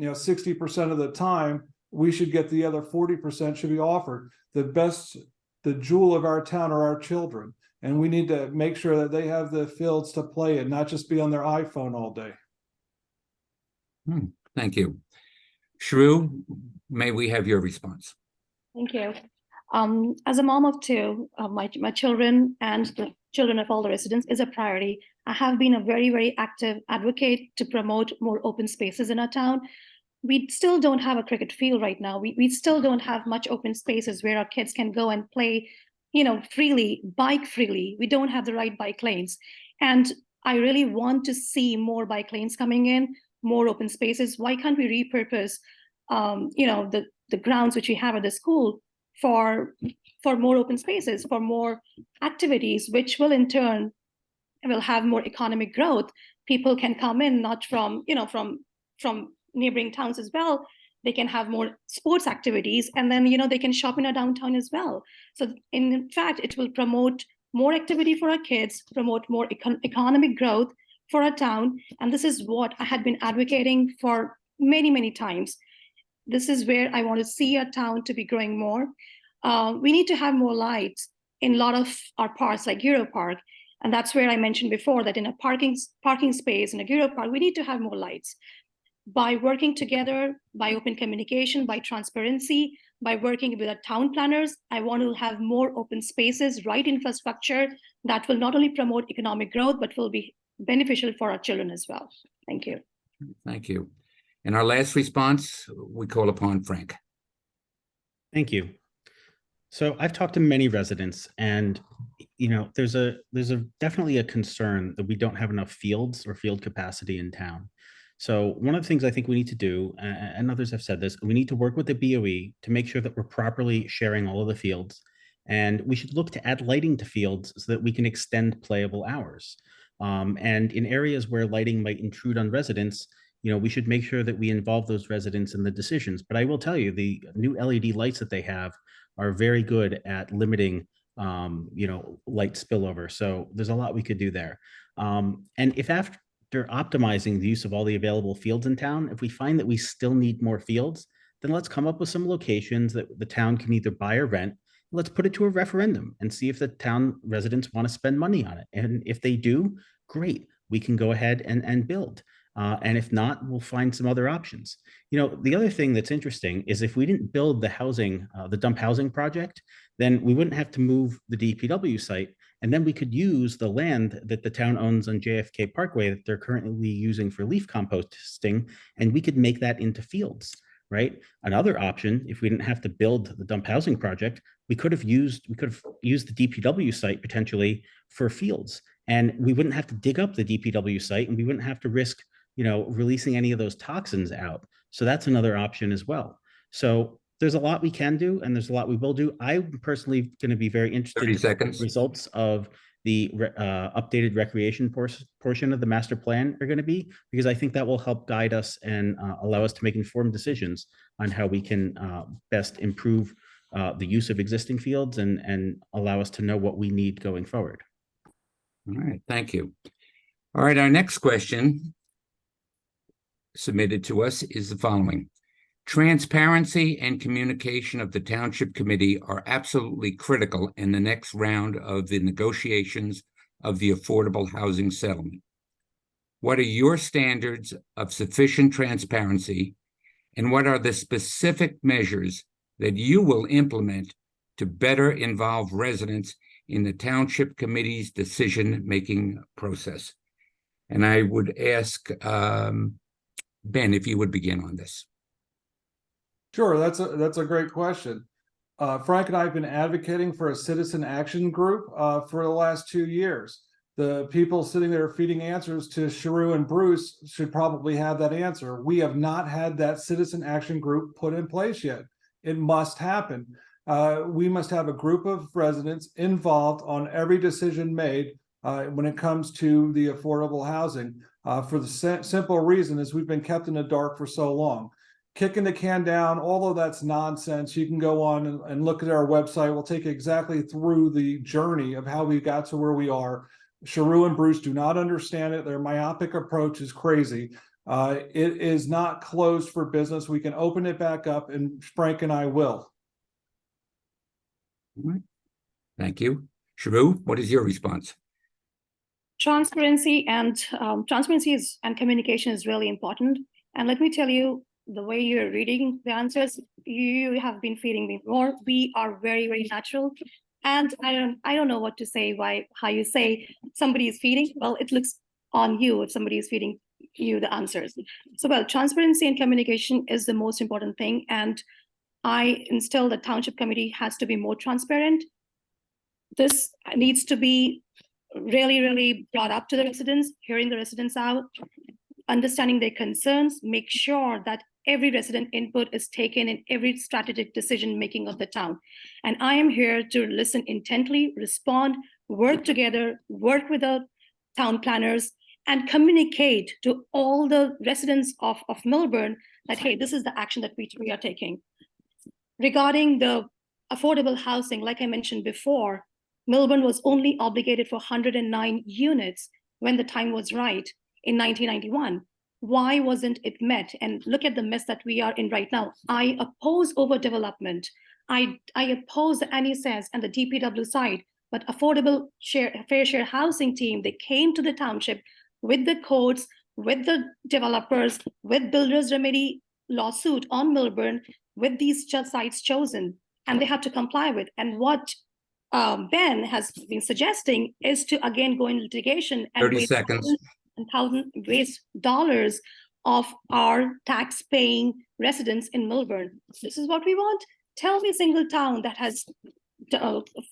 60% of the time, we should get the other 40% should be offered. The jewel of our town are our children, and we need to make sure that they have the fields to play in, not just be on their iPhone all day. Thank you. Charu, may we have your response? Thank you. As a mom of 2, my children and the children of all the residents is a priority. I have been a very, very active advocate to promote more open spaces in our town. We still don't have a cricket field right now. We still don't have much open spaces where our kids can go and play, freely, bike freely. We don't have the right bike lanes. And I really want to see more bike lanes coming in, more open spaces. Why can't we repurpose, the grounds which we have at the school for more open spaces, for more activities, which will in turn will have more economic growth. People can come in not from neighboring towns as well. They can have more sports activities, and then they can shop in our downtown as well. So in fact, it will promote more activity for our kids, promote more economic growth for our town. And this is what I had been advocating for many, many times. This is where I want to see our town to be growing more. We need to have more lights in a lot of our parks, like Giro Park. And that's where I mentioned before that in a parking space in a Giro Park, we need to have more lights. By working together, by open communication, by transparency, by working with our town planners, I want to have more open spaces, right infrastructure that will not only promote economic growth, but will be beneficial for our children as well. Thank you. Thank you. In our last response, we call upon Frank. Thank you. So I've talked to many residents, and there's definitely a concern that we don't have enough fields or field capacity in town. So one of the things I think we need to do, and others have said this, we need to work with the BOE to make sure that we're properly sharing all of the fields, and we should look to add lighting to fields so that we can extend playable hours. And in areas where lighting might intrude on residents, we should make sure that we involve those residents in the decisions. But I will tell you, the new LED lights that they have are very good at limiting, light spillover. So there's a lot we could do there. And if after optimizing the use of all the available fields in town, if we find that we still need more fields, then let's come up with some locations that the town can either buy or rent. Let's put it to a referendum and see if the town residents want to spend money on it. And if they do, great, we can go ahead and build. And if not, we'll find some other options. The other thing that's interesting is if we didn't build the housing, the dump housing project, then we wouldn't have to move the DPW site. And then we could use the land that the town owns on JFK Parkway that they're currently using for leaf composting, and we could make that into fields, right? Another option, if we didn't have to build the dump housing project, we could have used the DPW site potentially for fields, and we wouldn't have to dig up the DPW site, and we wouldn't have to risk releasing any of those toxins out. So that's another option as well. So there's a lot we can do, and there's a lot we will do. I'm personally going to be very interested 30 in seconds. the results of the updated recreation portion of the master plan are going to be, because I think that will help guide us and allow us to make informed decisions on how we can best improve the use of existing fields and allow us to know what we need going forward. All right, thank you. All right, our next question submitted to us is the following. Transparency and communication of the Township Committee are absolutely critical in the next round of the negotiations of the affordable housing settlement. What are your standards of sufficient transparency, and what are the specific measures that you will implement to better involve residents in the Township Committee's decision-making process? And I would ask Ben if you would begin on this. Sure, that's a great question. Frank and I have been advocating for a citizen action group for the last 2 years. The people sitting there feeding answers to Charu and Bruce should probably have that answer. We have not had that citizen action group put in place yet. It must happen. We must have a group of residents involved on every decision made when it comes to the affordable housing, for the simple reason is we've been kept in the dark for so long. Kicking the can down, all of that's nonsense. You can go on and look at our website. We'll take you exactly through the journey of how we got to where we are. Charu and Bruce do not understand it. Their myopic approach is crazy. It is not closed for business. We can open it back up, and Frank and I will. All right. Thank you. Charu, what is your response? Transparency and communication is really important. And let me tell you, the way you're reading the answers, you have been feeding me more. We are very, very natural. And I don't know what to say, how you say somebody is feeding. Well, it looks on you if somebody is feeding you the answers. So, well, transparency and communication is the most important thing. And I instill the township committee has to be more transparent. This needs to be really, really brought up to the residents, hearing the residents out, understanding their concerns, make sure that every resident input is taken in every strategic decision making of the town. And I am here to listen intently, respond, work together, work with the town planners, and communicate to all the residents of Millburn that, hey, this is the action that we are taking. Regarding the affordable housing, like I mentioned before, Millburn was only obligated for 109 units when the time was right in 1991. Why wasn't it met? And look at the mess that we are in right now. I oppose overdevelopment. I oppose the NSS and the DPW side, but affordable fair share housing team, they came to the township with the codes, with the developers, with builders remedy lawsuit on Millburn, with these sites chosen, and they have to comply with. And what Ben has been suggesting is to again go in litigation and 30 seconds. waste dollars of our tax-paying residents in Millburn. This is what we want. Tell me a single town that has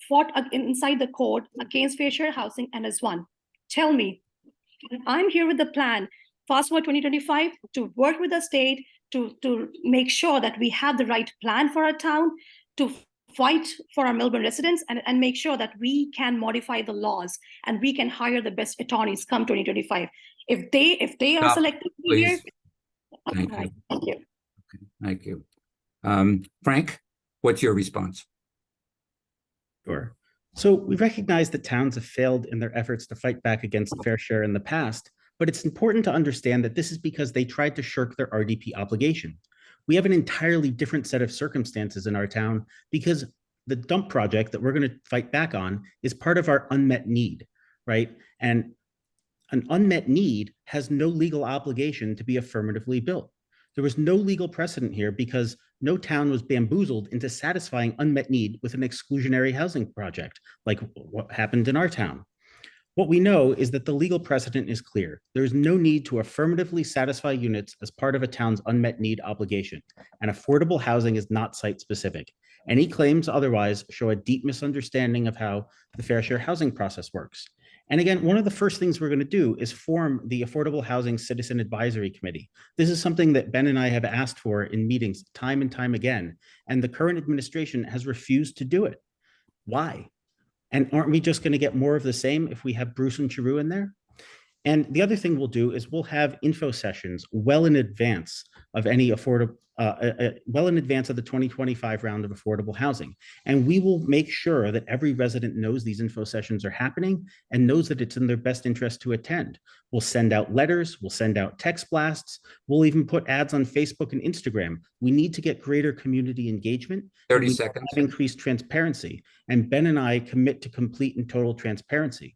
fought inside the court against fair share housing and has won. Tell me. I'm here with the plan, Fast Forward 2025, to work with the state to make sure that we have the right plan for our town, to fight for our Millburn residents, and make sure that we can modify the laws and we can hire the best attorneys come 2025. If they are selected here, Thank you. Right, thank you. Okay, thank you. Frank, what's your response? Sure. So we recognize that towns have failed in their efforts to fight back against fair share in the past, but it's important to understand that this is because they tried to shirk their RDP obligation. We have an entirely different set of circumstances in our town because the dump project that we're going to fight back on is part of our unmet need, right? And an unmet need has no legal obligation to be affirmatively built. There was no legal precedent here because no town was bamboozled into satisfying unmet need with an exclusionary housing project, like what happened in our town. What we know is that the legal precedent is clear. There is no need to affirmatively satisfy units as part of a town's unmet need obligation, and affordable housing is not site-specific. Any claims otherwise show a deep misunderstanding of how the fair share housing process works. And again, one of the first things we're going to do is form the Affordable Housing Citizen Advisory Committee. This is something that Ben and I have asked for in meetings time and time again, and the current administration has refused to do it. Why? And aren't we just going to get more of the same if we have Bruce and Charu in there? And the other thing we'll do is we'll have info sessions well in advance of any affordable, well in advance of the 2025 round of affordable housing. And we will make sure that every resident knows these info sessions are happening and knows that it's in their best interest to attend. We'll send out letters, we'll send out text blasts, we'll even put ads on Facebook and Instagram. We need to get greater community engagement. 30 seconds. Have increased transparency. And Ben and I commit to complete and total transparency.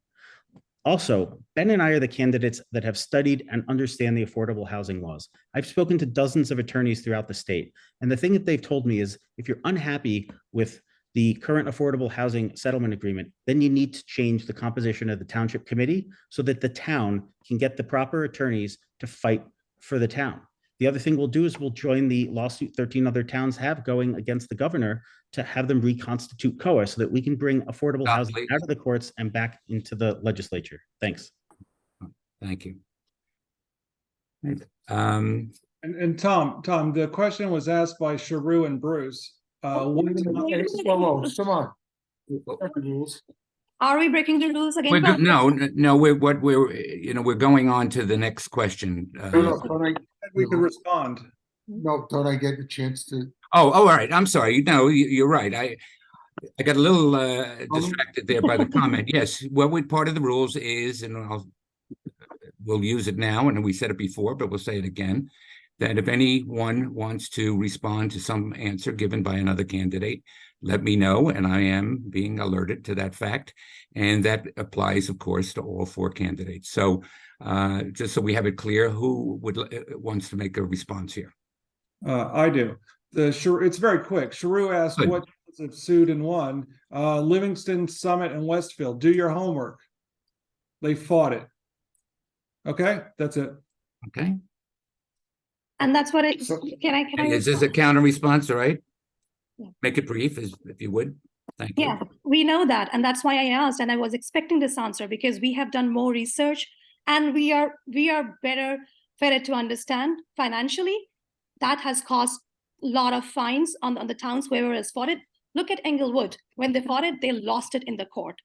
Also, Ben and I are the candidates that have studied and understand the affordable housing laws. I've spoken to dozens of attorneys throughout the state, and the thing that they've told me is if you're unhappy with the current affordable housing settlement agreement, then you need to change the composition of the township committee so that the town can get the proper attorneys to fight for the town. The other thing we'll do is we'll join the lawsuit 13 other towns have going against the governor to have them reconstitute COA so that we can bring affordable housing out of the courts and back into the legislature. Thanks. Thank you. And Tom, the question was asked by Charu and Bruce. Whoa, come on. Rules. Are we breaking the rules again? No, we're going on to the next question. We can respond. Don't I get the chance to? All right. I'm sorry. No, you're right. I got a little distracted there by the comment. Yes, part of the rules is, and we'll use it now, and we said it before, but we'll say it again, that if anyone wants to respond to some answer given by another candidate, let me know, and I am being alerted to that fact. And that applies, of course, to all 4 candidates. So just so we have it clear, who wants to make a response here? I do. It's very quick. Charu asked Good. what have sued and won. Livingston, Summit, and Westfield. Do your homework. They fought it. Okay, that's it. Okay. And that's what can I? Is this a counter response? All right. Yeah. Make it brief, if you would. Thank you. Yeah, we know that. And that's why I asked, and I was expecting this answer because we have done more research and we are better fitted to understand financially. That has caused a lot of fines on the towns whoever has fought it. Look at Englewood. When they fought it, they lost it in the court.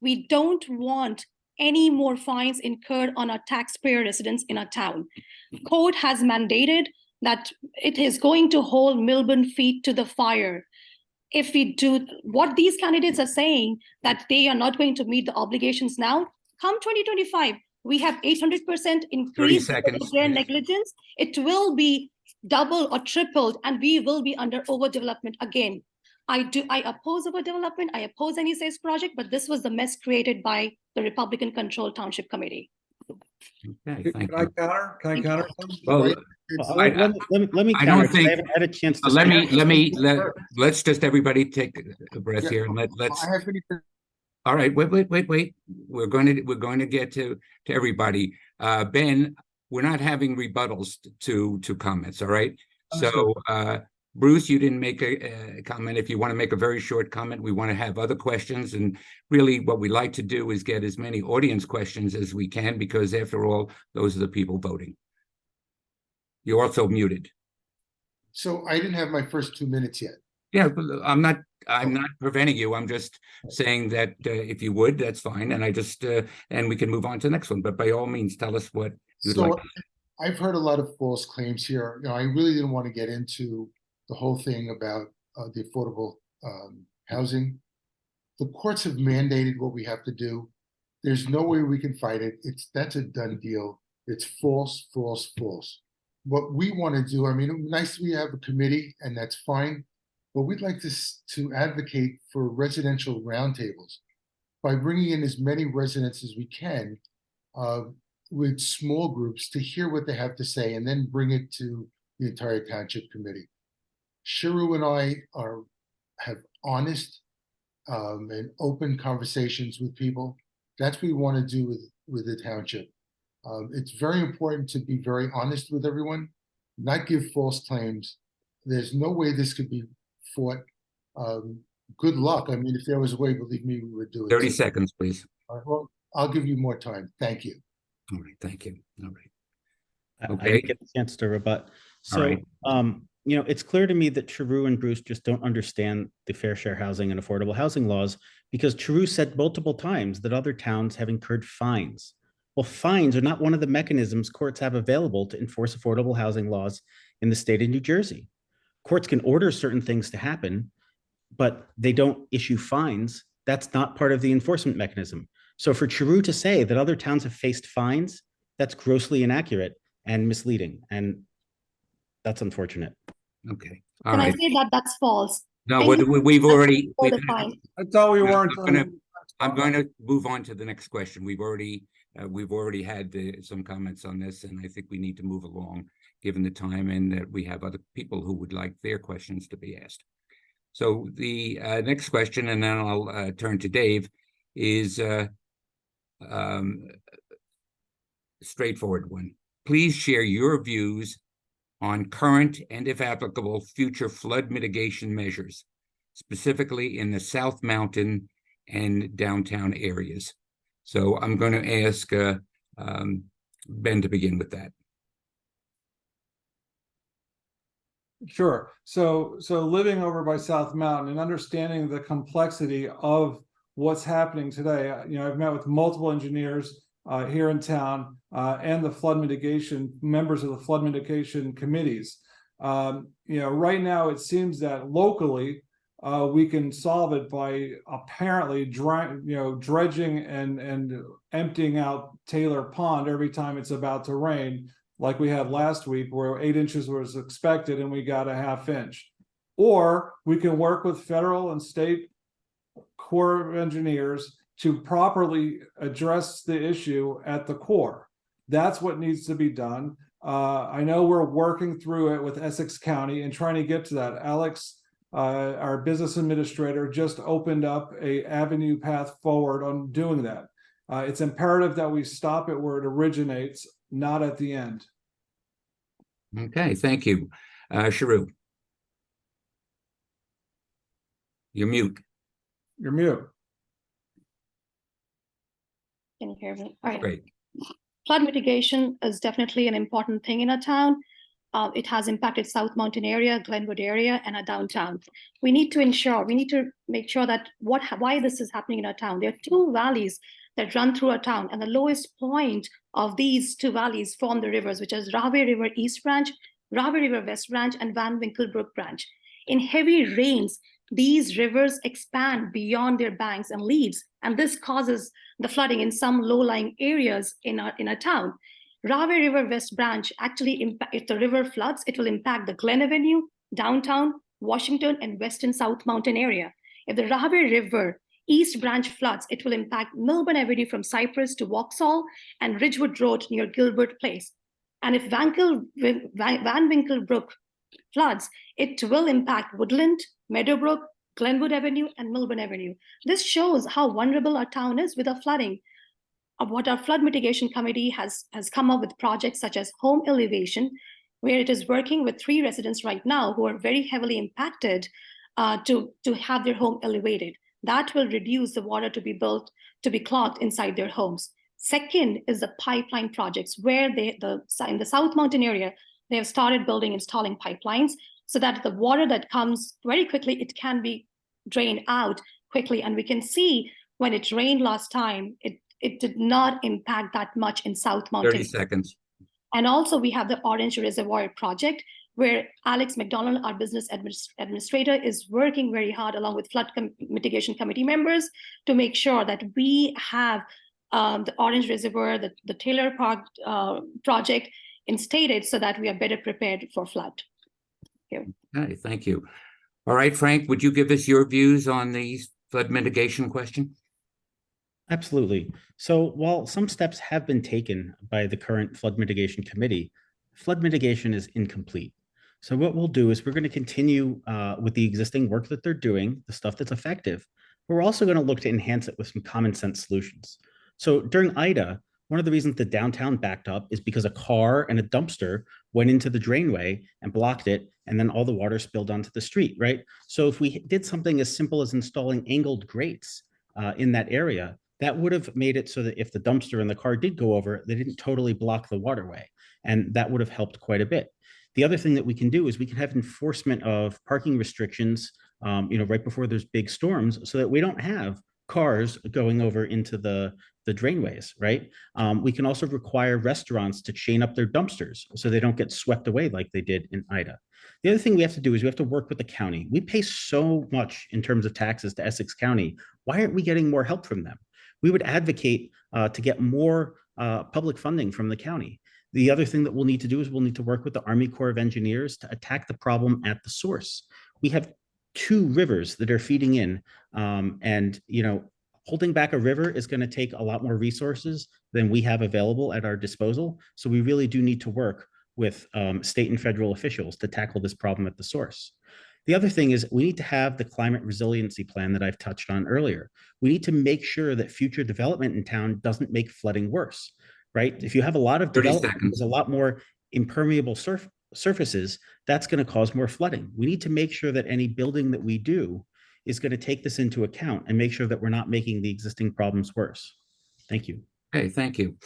We don't want any more fines incurred on our taxpayer residents in our town. Court has mandated that it is going to hold Millburn feet to the fire. If we do what these candidates are saying, that they are not going to meet the obligations now, come 2025, we have 800% increase in their negligence. It will be double or tripled, and we will be under overdevelopment again. I oppose overdevelopment. I oppose any size project, but this was the mess created by the Republican-controlled township committee. Okay, thank Can I counter? Can I counter? Well, let me I counter, don't think. I haven't had a chance to Let's just everybody take a breath here and let's. All right, wait. We're going to get to everybody. Ben, we're not having rebuttals to comments. All right. So Bruce, you didn't make a comment. If you want to make a very short comment, we want to have other questions. And really what we like to do is get as many audience questions as we can, because after all, those are the people voting. You're also muted. So I didn't have my first 2 minutes yet. Yeah, but I'm not preventing you. I'm just saying that if you would, that's fine. And and we can move on to the next one. But by all means, tell us what you'd like. I've heard a lot of false claims here. I really didn't want to get into the whole thing about the affordable housing. The courts have mandated what we have to do. There's no way we can fight it. That's a done deal. It's false. What we want to do, nice we have a committee, and that's fine, but we'd like to advocate for residential roundtables by bringing in as many residents as we can with small groups to hear what they have to say and then bring it to the entire township committee. Charu and I have honest and open conversations with people. That's what we want to do with the township. It's very important to be very honest with everyone, not give false claims. There's no way this could be fought. Good luck. If there was a way, believe me, we would do it. 30 seconds, please. Well, I'll give you more time. Thank you. All right, thank you. All right. Okay. I didn't get the chance to rebut. So, right. It's clear to me that Charu and Bruce just don't understand the fair share housing and affordable housing laws, because Charu said multiple times that other towns have incurred fines. Well, fines are not one of the mechanisms courts have available to enforce affordable housing laws in the state of New Jersey. Courts can order certain things to happen, but they don't issue fines. That's not part of the enforcement mechanism. So for Charu to say that other towns have faced fines, that's grossly inaccurate and misleading. And that's unfortunate. Okay. Can I say that that's false? No, we've already. I thought we weren't. I'm going to move on to the next question. We've already had some comments on this, and I think we need to move along given the time and that we have other people who would like their questions to be asked. So the next question, and then I'll turn to Dave, is straightforward one. Please share your views on current and, if applicable, future flood mitigation measures, specifically in the South Mountain and downtown areas. So I'm going to ask Ben to begin with that. Sure. So living over by South Mountain and understanding the complexity of what's happening today, I've met with multiple engineers here in town and the flood mitigation members of the flood mitigation committees. Right now it seems that locally we can solve it by apparently dredging and emptying out Taylor Pond every time it's about to rain, like we had last week where 8 inches was expected and we got a ½ inch. Or we can work with federal and state Corps of Engineers to properly address the issue at the core. That's what needs to be done. I know we're working through it with Essex County and trying to get to that. Alex, our business administrator, just opened up a avenue path forward on doing that. It's imperative that we stop it where it originates, not at the end. Okay, thank you. Charu. You're mute. You're mute. Can you hear me? All right. Great. Flood mitigation is definitely an important thing in our town. It has impacted South Mountain area, Glenwood area, and our downtown. We need to make sure that why this is happening in our town. There are 2 valleys that run through our town, and the lowest point of these 2 valleys form the rivers, which is Rahway River East Branch, Rahway River West Branch, and Van Winkle Brook Branch. In heavy rains, these rivers expand beyond their banks and leaves, and this causes the flooding in some low-lying areas in our town. Rahway River West Branch actually, if the river floods, it will impact the Glen Avenue, downtown, Washington, and Western South Mountain area. If the Rahway River East Branch floods, it will impact Millburn Avenue from Cypress to Vauxhall and Ridgewood Road near Gilbert Place. And if Van Winkle Brook floods, it will impact Woodland, Meadowbrook, Glenwood Avenue, and Millburn Avenue. This shows how vulnerable our town is with the flooding. What our flood mitigation committee has come up with projects such as home elevation, where it is working with 3 residents right now who are very heavily impacted to have their home elevated. That will reduce the water to be clogged inside their homes. Second is the pipeline projects, where in the South Mountain area, they have started installing pipelines so that the water that comes very quickly, it can be drained out quickly. And we can see when it rained last time, it did not impact that much in South Mountain. 30 seconds. And also we have the Orange Reservoir project, where Alex McDonald, our business administrator, is working very hard along with flood mitigation committee members to make sure that we have the Orange Reservoir, the Taylor Park project instated so that we are better prepared for flood. Thank you. Okay, thank you. All right, Frank, would you give us your views on the flood mitigation question? Absolutely. So while some steps have been taken by the current flood mitigation committee, flood mitigation is incomplete. So what we'll do is we're going to continue with the existing work that they're doing, the stuff that's effective. But we're also going to look to enhance it with some common sense solutions. So during Ida, one of the reasons the downtown backed up is because a car and a dumpster went into the drainway and blocked it, and then all the water spilled onto the street, right? So if we did something as simple as installing angled grates in that area, that would have made it so that if the dumpster and the car did go over, they didn't totally block the waterway. And that would have helped quite a bit. The other thing that we can do is we can have enforcement of parking restrictions, right before there's big storms, so that we don't have cars going over into the drainways, right? We can also require restaurants to chain up their dumpsters so they don't get swept away like they did in Ida. The other thing we have to do is we have to work with the county. We pay so much in terms of taxes to Essex County. Why aren't we getting more help from them? We would advocate to get more public funding from the county. The other thing that we'll need to do is we'll need to work with the Army Corps of Engineers to attack the problem at the source. We have 2 rivers that are feeding in, and holding back a river is going to take a lot more resources than we have available at our disposal. So we really do need to work with state and federal officials to tackle this problem at the source. The other thing is we need to have the climate resiliency plan that I've touched on earlier. We need to make sure that future development in town doesn't make flooding worse, right? If you have a lot of 30 development, seconds. there's a lot more impermeable surfaces, that's going to cause more flooding. We need to make sure that any building that we do is going to take this into account and make sure that we're not making the existing problems worse. Thank you. Okay, thank you.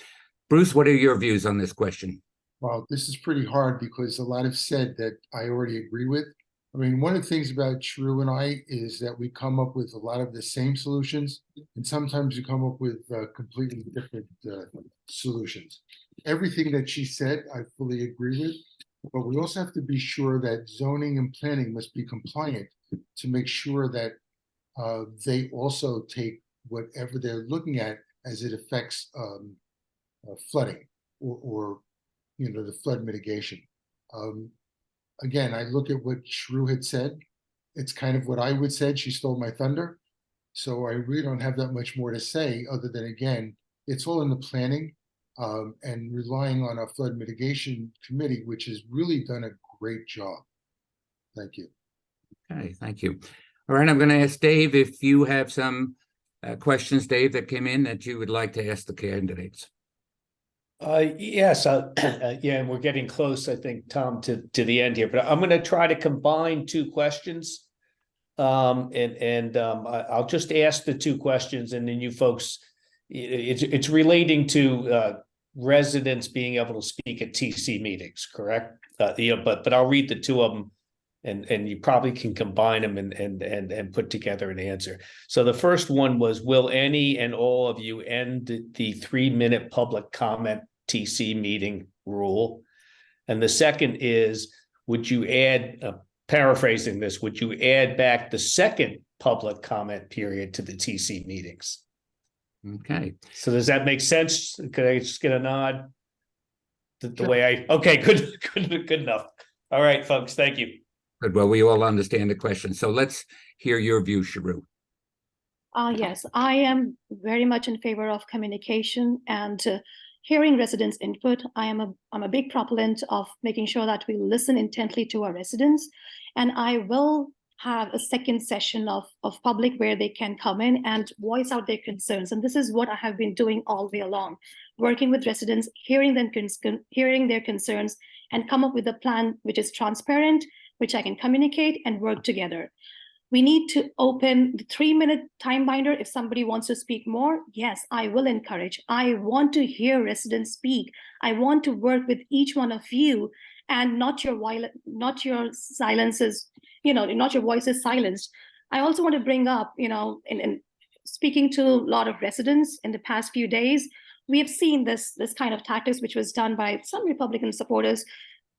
Bruce, what are your views on this question? Well, this is pretty hard because a lot have said that I already agree with. I mean, one of the things about Charu and I is that we come up with a lot of the same solutions, and sometimes we come up with completely different solutions. Everything that she said, I fully agree with, but we also have to be sure that zoning and planning must be compliant to make sure that they also take whatever they're looking at as it affects flooding or the flood mitigation. Again, I look at what Charu had said. It's kind of what I would said. She stole my thunder. So I really don't have that much more to say other than, again, it's all in the planning and relying on our flood mitigation committee, which has really done a great job. Thank you. Okay, thank you. All right, I'm going to ask Dave if you have some questions, Dave, that came in that you would like to ask the candidates. Yes, yeah, and we're getting close, I think, Tom, to the end here, but I'm going to try to combine two questions. I'll just ask the two questions, and then you folks, it's relating to residents being able to speak at TC meetings, correct? But I'll read the two of them, and you probably can combine them and put together an answer. So the first one was, will any and all of you end the 3-minute public comment TC meeting rule? And the second is, would you add, paraphrasing this, would you add back the second public comment period to the TC meetings? Okay. So does that make sense? Could I just get a nod? The way okay, good enough. All right, folks, thank you. Good. Well, we all understand the question. So let's hear your view, Charu. Yes, I am very much in favor of communication and hearing residents' input. I'm a big proponent of making sure that we listen intently to our residents, and I will have a second session of public where they can come in and voice out their concerns. And this is what I have been doing all the way along, working with residents, hearing their concerns, and come up with a plan which is transparent, which I can communicate and work together. We need to open the 3-minute time binder. If somebody wants to speak more, yes, I will encourage. I want to hear residents speak. I want to work with each one of you, and not your silences, not your voices silenced. I also want to bring up, in speaking to a lot of residents in the past few days, we have seen this kind of tactics, which was done by some Republican supporters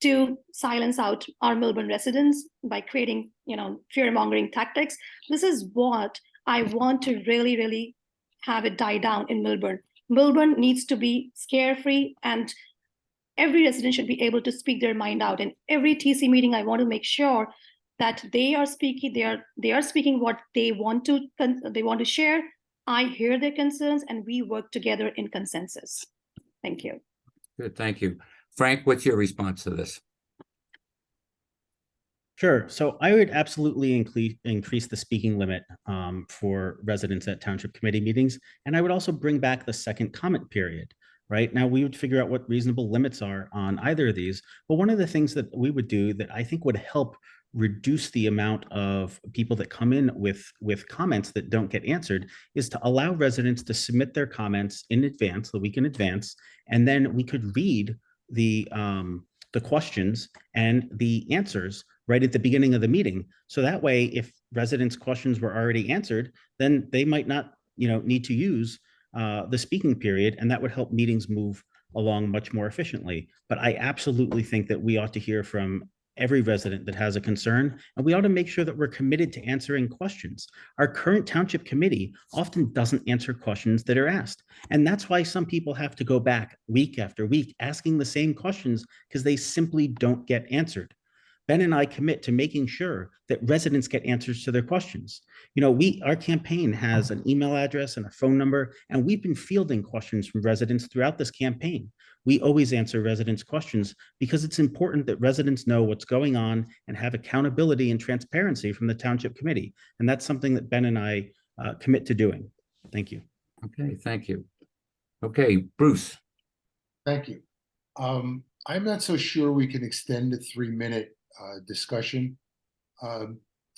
to silence out our Millburn residents by creating, fear-mongering tactics. This is what I want to really, really have it die down in Millburn. Millburn needs to be scare-free, and every resident should be able to speak their mind out. In every TC meeting, I want to make sure that they are speaking. They are speaking what they want to share. I hear their concerns, and we work together in consensus. Thank you. Good, thank you. Frank, what's your response to this? Sure. So I would absolutely increase the speaking limit for residents at township committee meetings. And I would also bring back the second comment period. Right now, we would figure out what reasonable limits are on either of these. But one of the things that we would do that I think would help reduce the amount of people that come in with comments that don't get answered is to allow residents to submit their comments in advance, the week in advance, and then we could read the questions and the answers right at the beginning of the meeting. So that way, if residents' questions were already answered, then they might not, need to use the speaking period, and that would help meetings move along much more efficiently. But I absolutely think that we ought to hear from every resident that has a concern, and we ought to make sure that we're committed to answering questions. Our current township committee often doesn't answer questions that are asked. And that's why some people have to go back week after week asking the same questions because they simply don't get answered. Ben and I commit to making sure that residents get answers to their questions. Our campaign has an email address and a phone number, and we've been fielding questions from residents throughout this campaign. We always answer residents' questions because it's important that residents know what's going on and have accountability and transparency from the Township Committee. And that's something that Ben and I commit to doing. Thank you. Okay, thank you. Okay, Bruce. Thank you. I'm not so sure we can extend the 3-minute discussion.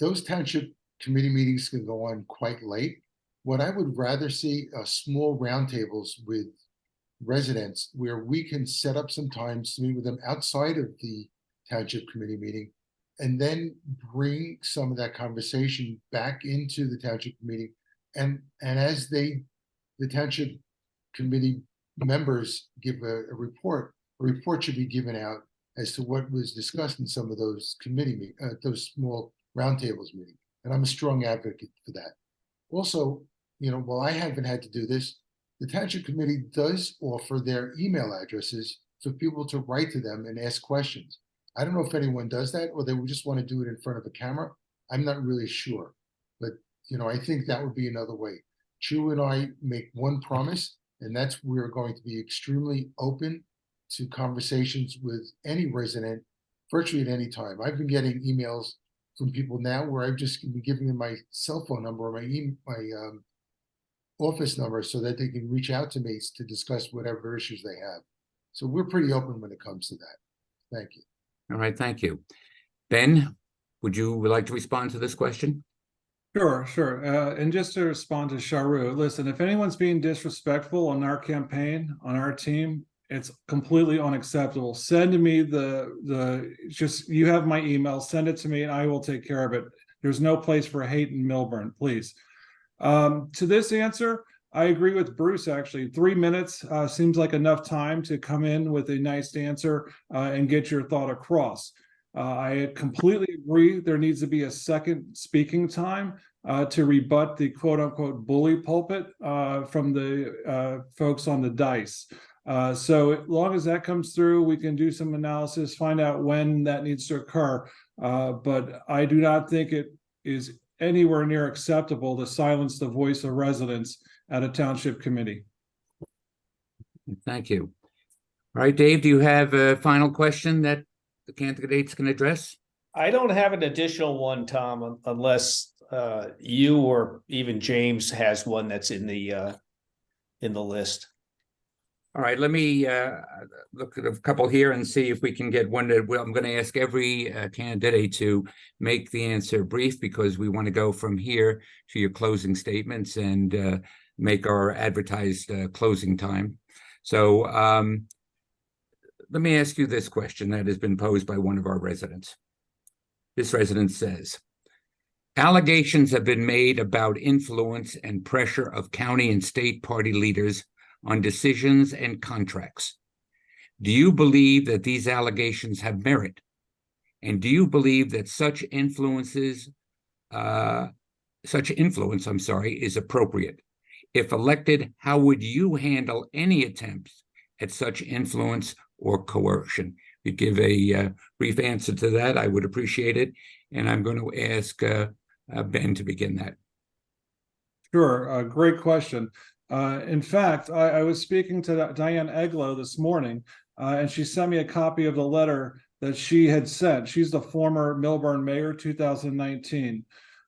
Those township committee meetings can go on quite late. What I would rather see are small roundtables with residents where we can set up some times to meet with them outside of the township committee meeting, and then bring some of that conversation back into the township meeting. And as the township committee members give a report should be given out as to what was discussed in some of those committee those small roundtables meeting. And I'm a strong advocate for that. Also, while I haven't had to do this, the township committee does offer their email addresses for people to write to them and ask questions. I don't know if anyone does that, or they would just want to do it in front of a camera. I'm not really sure, but I think that would be another way. Charu and I make one promise, and that's we're going to be extremely open to conversations with any resident virtually at any time. I've been getting emails from people now where I've just been giving them my cell phone number or my office number so that they can reach out to me to discuss whatever issues they have. So we're pretty open when it comes to that. Thank you. All right, thank you. Ben, would you like to respond to this question? Sure. And just to respond to Charu, listen, if anyone's being disrespectful on our campaign, on our team, it's completely unacceptable. Send me you have my email, send it to me and I will take care of it. There's no place for hate in Millburn, please. To this answer, I agree with Bruce, actually. 3 minutes seems like enough time to come in with a nice answer and get your thought across. I completely agree there needs to be a second speaking time to rebut the quote-unquote bully pulpit from the folks on the dais. So as long as that comes through, we can do some analysis, find out when that needs to occur. But I do not think it is anywhere near acceptable to silence the voice of residents at a township committee. Thank you. All right, Dave, do you have a final question that the candidates can address? I don't have an additional one, Tom, unless you or even James has one that's in the list. All right, let me look at a couple here and see if we can get one. I'm going to ask every candidate to make the answer brief because we want to go from here to your closing statements and make our advertised closing time. So let me ask you this question that has been posed by one of our residents. This resident says, allegations have been made about influence and pressure of county and state party leaders on decisions and contracts. Do you believe that these allegations have merit? And do you believe that such influence, is appropriate? If elected, how would you handle any attempts at such influence or coercion? If you give a brief answer to that, I would appreciate it. And I'm going to ask Ben to begin that. Sure, great question. In fact, I was speaking to Diane Eglow this morning, and she sent me a copy of the letter that she had sent. She's the former Millburn mayor, 2019.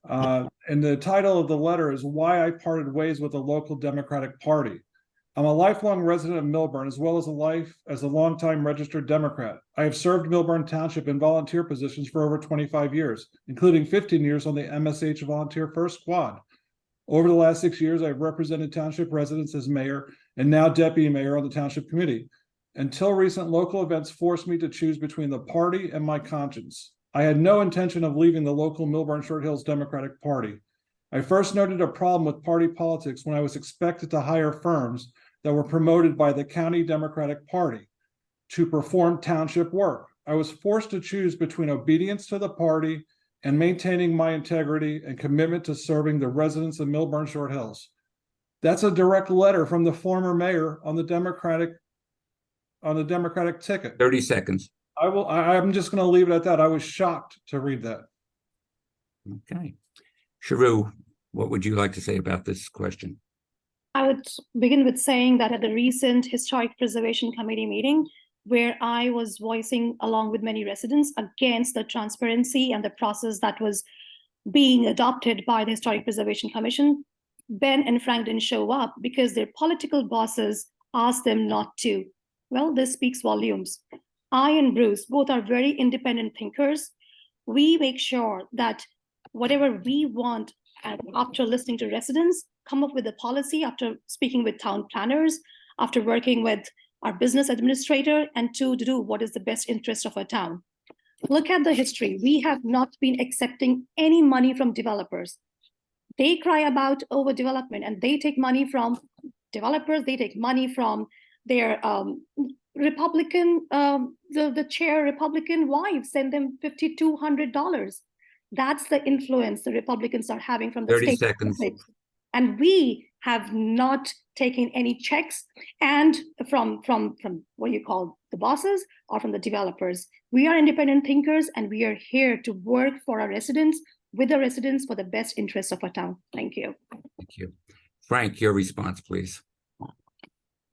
And the title of the letter is Why I Parted Ways with the Local Democratic Party. I'm a lifelong resident of Millburn, as well as a longtime registered Democrat. I have served Millburn Township in volunteer positions for over 25 years, including 15 years on the MSH Volunteer First Squad. Over the last 6 years, I've represented township residents as mayor and now deputy mayor on the township committee. Until recent local events forced me to choose between the party and my conscience. I had no intention of leaving the local Millburn Short Hills Democratic Party. I first noted a problem with party politics when I was expected to hire firms that were promoted by the county Democratic Party to perform township work. I was forced to choose between obedience to the party and maintaining my integrity and commitment to serving the residents of Millburn Short Hills. That's a direct letter from the former mayor on the Democratic ticket. 30 seconds. I'm just going to leave it at that. I was shocked to read that. Okay. Charu, what would you like to say about this question? I would begin with saying that at the recent Historic Preservation Committee meeting, where I was voicing, along with many residents, against the transparency and the process that was being adopted by the Historic Preservation Commission, Ben and Frank didn't show up because their political bosses asked them not to. Well, this speaks volumes. I and Bruce both are very independent thinkers. We make sure that whatever we want, after listening to residents, come up with a policy after speaking with town planners, after working with our business administrator, and to do what is the best interest of our town. Look at the history. We have not been accepting any money from developers. They cry about overdevelopment and they take money from developers. They take money from their Republican, the chair Republican wives send them $5,200. That's the influence the Republicans are having from the 30 state. seconds. And we have not taken any checks and from what you call the bosses or from the developers. We are independent thinkers and we are here to work for our residents, with the residents, for the best interests of our town. Thank you. Thank you. Frank, your response, please.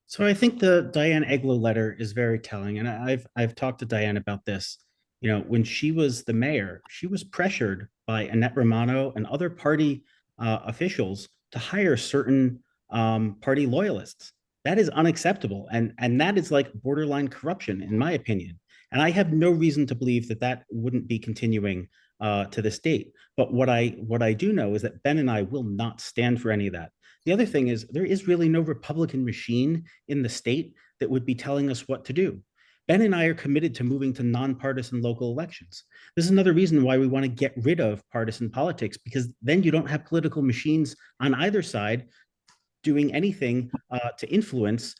So I think the Diane Eglo letter is very telling, and I've talked to Diane about this. You know, when she was the mayor, she was pressured by Annette Romano and other party officials to hire certain party loyalists. That is unacceptable, and that is like borderline corruption, in my opinion. And I have no reason to believe that that wouldn't be continuing to this date. But what I do know is that Ben and I will not stand for any of that. The other thing is there is really no Republican machine in the state that would be telling us what to do. Ben and I are committed to moving to nonpartisan local elections. This is another reason why we want to get rid of partisan politics, because then you don't have political machines on either side doing anything to influence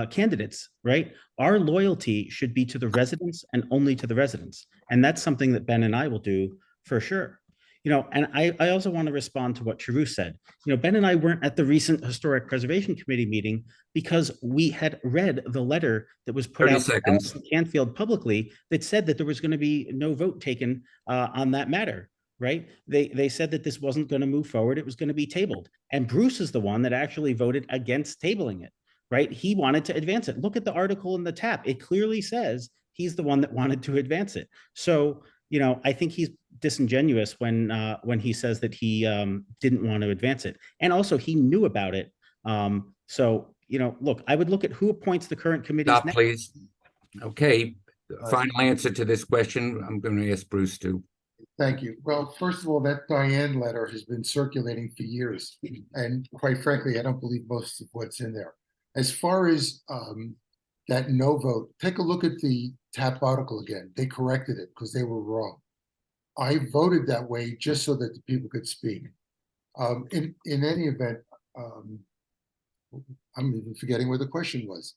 candidates, right? Our loyalty should be to the residents and only to the residents. And that's something that Ben and I will do for sure. You know, and I also want to respond to what Charu said. You know, Ben and I weren't at the recent Historic Preservation Committee meeting because we had read the letter that was put 30 out seconds. in Canfield publicly that said that there was going to be no vote taken on that matter, right? They said that this wasn't going to move forward. It was going to be tabled. And Bruce is the one that actually voted against tabling it, right? He wanted to advance it. Look at the article in the TAP. It clearly says he's the one that wanted to advance it. So, you know, I think he's disingenuous when he says that he didn't want to advance it. And also he knew about it. So, you know, look, I would look at who appoints the current committees. Stop, please. Okay, final answer to this question. I'm going to ask Bruce to. Thank you. Well, first of all, that Diane letter has been circulating for years. And quite frankly, I don't believe most of what's in there. As far as that no vote, take a look at the TAP article again. They corrected it because they were wrong. I voted that way just so that the people could speak. In any event, I'm even forgetting where the question was.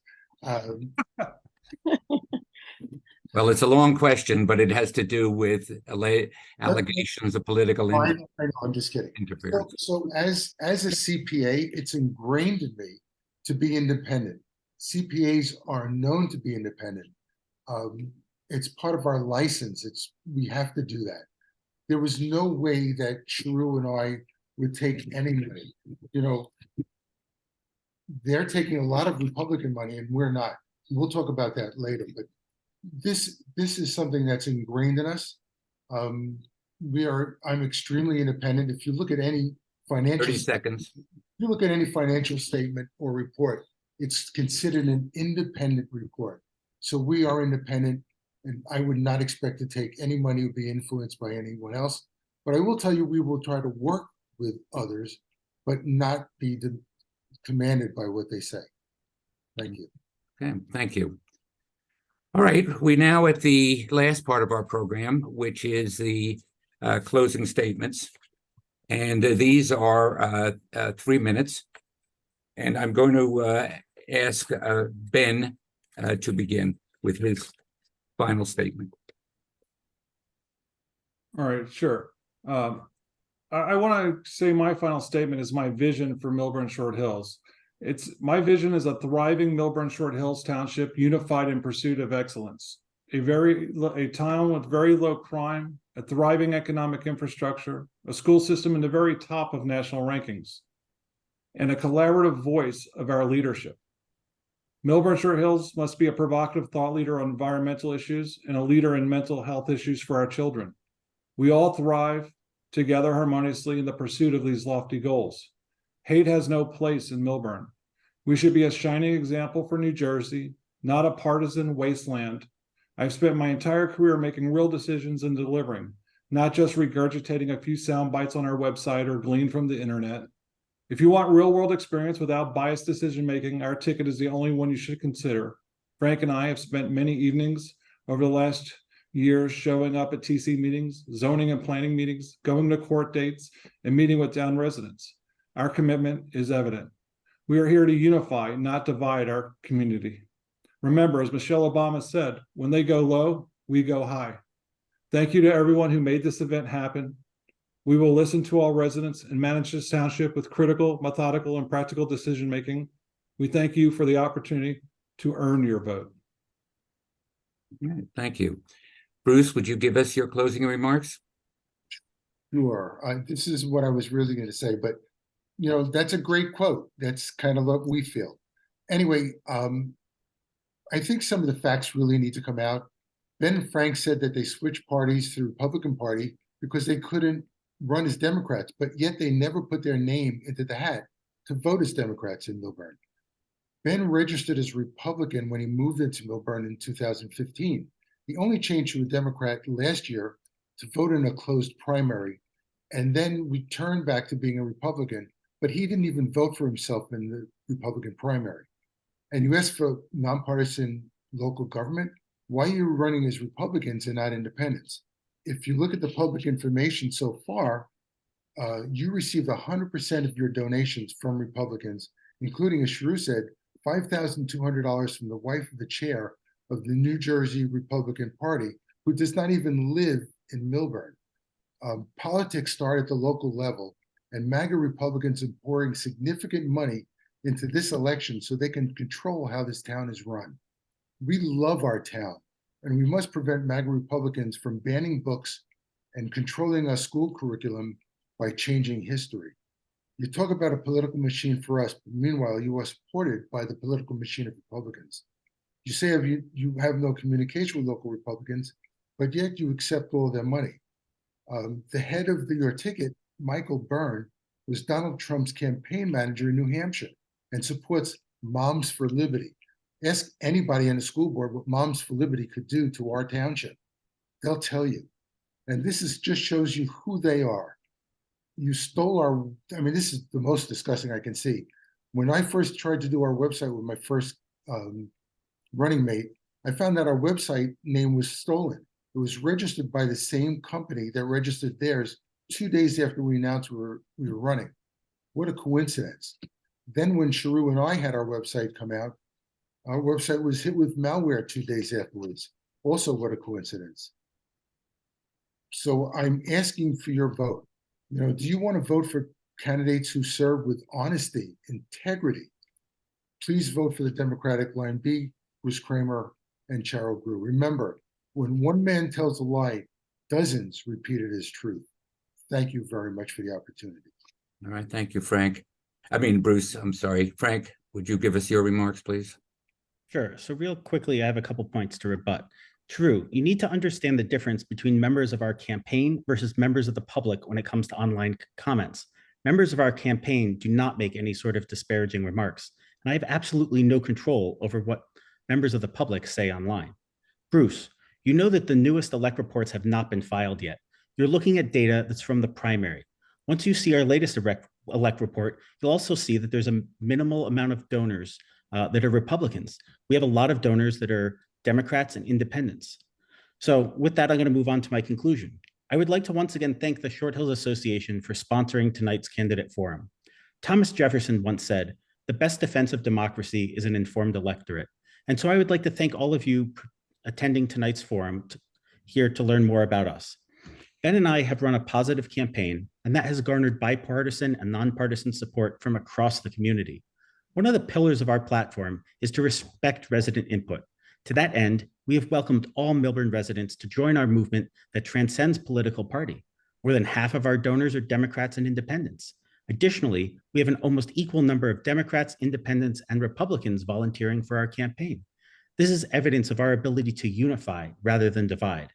Well, it's a long question, but it has to do with allegations of political I know, I'm just kidding. interference. So as a CPA, it's ingrained in me to be independent. CPAs are known to be independent. It's part of our license. We have to do that. There was no way that Charu and I would take any money. You know, they're taking a lot of Republican money and we're not. We'll talk about that later, but this is something that's ingrained in us. I'm extremely independent. If you look at any 30 seconds. if you look at any financial statement or report, it's considered an independent report. So we are independent, and I would not expect to take any money or be influenced by anyone else. But I will tell you, we will try to work with others, but not be commanded by what they say. Thank you. Okay, thank you. All right, we're now at the last part of our program, which is the closing statements. And these are 3 minutes. And I'm going to ask Ben to begin with his final statement. All right, sure. I want to say my final statement is my vision for Millburn Short Hills. My vision is a thriving Millburn Short Hills Township unified in pursuit of excellence. A town with very low crime, a thriving economic infrastructure, a school system in the very top of national rankings. and a collaborative voice of our leadership. Millburn Short Hills must be a provocative thought leader on environmental issues and a leader in mental health issues for our children. We all thrive together harmoniously in the pursuit of these lofty goals. Hate has no place in Millburn. We should be a shining example for New Jersey, not a partisan wasteland. I've spent my entire career making real decisions and delivering, not just regurgitating a few sound bites on our website or gleaned from the internet. If you want real-world experience without biased decision-making, our ticket is the only one you should consider. Frank and I have spent many evenings over the last years showing up at TC meetings, zoning and planning meetings, going to court dates, and meeting with town residents. Our commitment is evident. We are here to unify, not divide our community. Remember, as Michelle Obama said, when they go low, we go high. Thank you to everyone who made this event happen. We will listen to all residents and manage this township with critical, methodical, and practical decision-making. We thank you for the opportunity to earn your vote. Thank you. Bruce, would you give us your closing remarks? Sure. This is what I was really going to say, but you know, that's a great quote. That's kind of what we feel. Anyway, I think some of the facts really need to come out. Ben and Frank said that they switched parties to the Republican Party because they couldn't run as Democrats, but yet they never put their name into the hat to vote as Democrats in Millburn. Ben registered as Republican when he moved into Millburn in 2015. He only changed to a Democrat last year to vote in a closed primary, and then returned back to being a Republican, but he didn't even vote for himself in the Republican primary. And you ask for nonpartisan local government, why are you running as Republicans and not independents? If you look at the public information so far, you received 100% of your donations from Republicans, including, as Charu said, $5,200 from the wife of the chair of the New Jersey Republican Party, who does not even live in Millburn. Politics start at the local level, and MAGA Republicans are pouring significant money into this election so they can control how this town is run. We love our town, and we must prevent MAGA Republicans from banning books and controlling our school curriculum by changing history. You talk about a political machine for us, but meanwhile, you are supported by the political machine of Republicans. You say you have no communication with local Republicans, but yet you accept all their money. The head of your ticket, Michael Byrne, was Donald Trump's campaign manager in New Hampshire and supports Moms for Liberty. Ask anybody on the school board what Moms for Liberty could do to our township. They'll tell you. And this just shows you who they are. You stole this is the most disgusting I can see. When I first tried to do our website with my first running mate, I found that our website name was stolen. It was registered by the same company that registered theirs 2 days after we announced we were running. What a coincidence. Then when Charu and I had our website come out, our website was hit with malware 2 days afterwards. Also, what a coincidence. So I'm asking for your vote. You know, do you want to vote for candidates who serve with honesty, integrity? Please vote for the Democratic line B, Bruce Kramer and Charu Goel. Remember, when one man tells a lie, dozens repeat it as truth. Thank you very much for the opportunity. All right, thank you, Frank. Bruce, I'm sorry. Frank, would you give us your remarks, please? Sure. So real quickly, I have a couple points to rebut. True, you need to understand the difference between members of our campaign versus members of the public when it comes to online comments. Members of our campaign do not make any sort of disparaging remarks, and I have absolutely no control over what members of the public say online. Bruce, you know that the newest elect reports have not been filed yet. You're looking at data that's from the primary. Once you see our latest elect report, you'll also see that there's a minimal amount of donors that are Republicans. We have a lot of donors that are Democrats and independents. So with that, I'm going to move on to my conclusion. I would like to once again thank the Short Hills Association for sponsoring tonight's candidate forum. Thomas Jefferson once said, "The best defense of democracy is an informed electorate." And so I would like to thank all of you attending tonight's forum here to learn more about us. Ben and I have run a positive campaign, and that has garnered bipartisan and nonpartisan support from across the community. One of the pillars of our platform is to respect resident input. To that end, we have welcomed all Millburn residents to join our movement that transcends political party. More than half of our donors are Democrats and independents. Additionally, we have an almost equal number of Democrats, Independents, and Republicans volunteering for our campaign. This is evidence of our ability to unify rather than divide.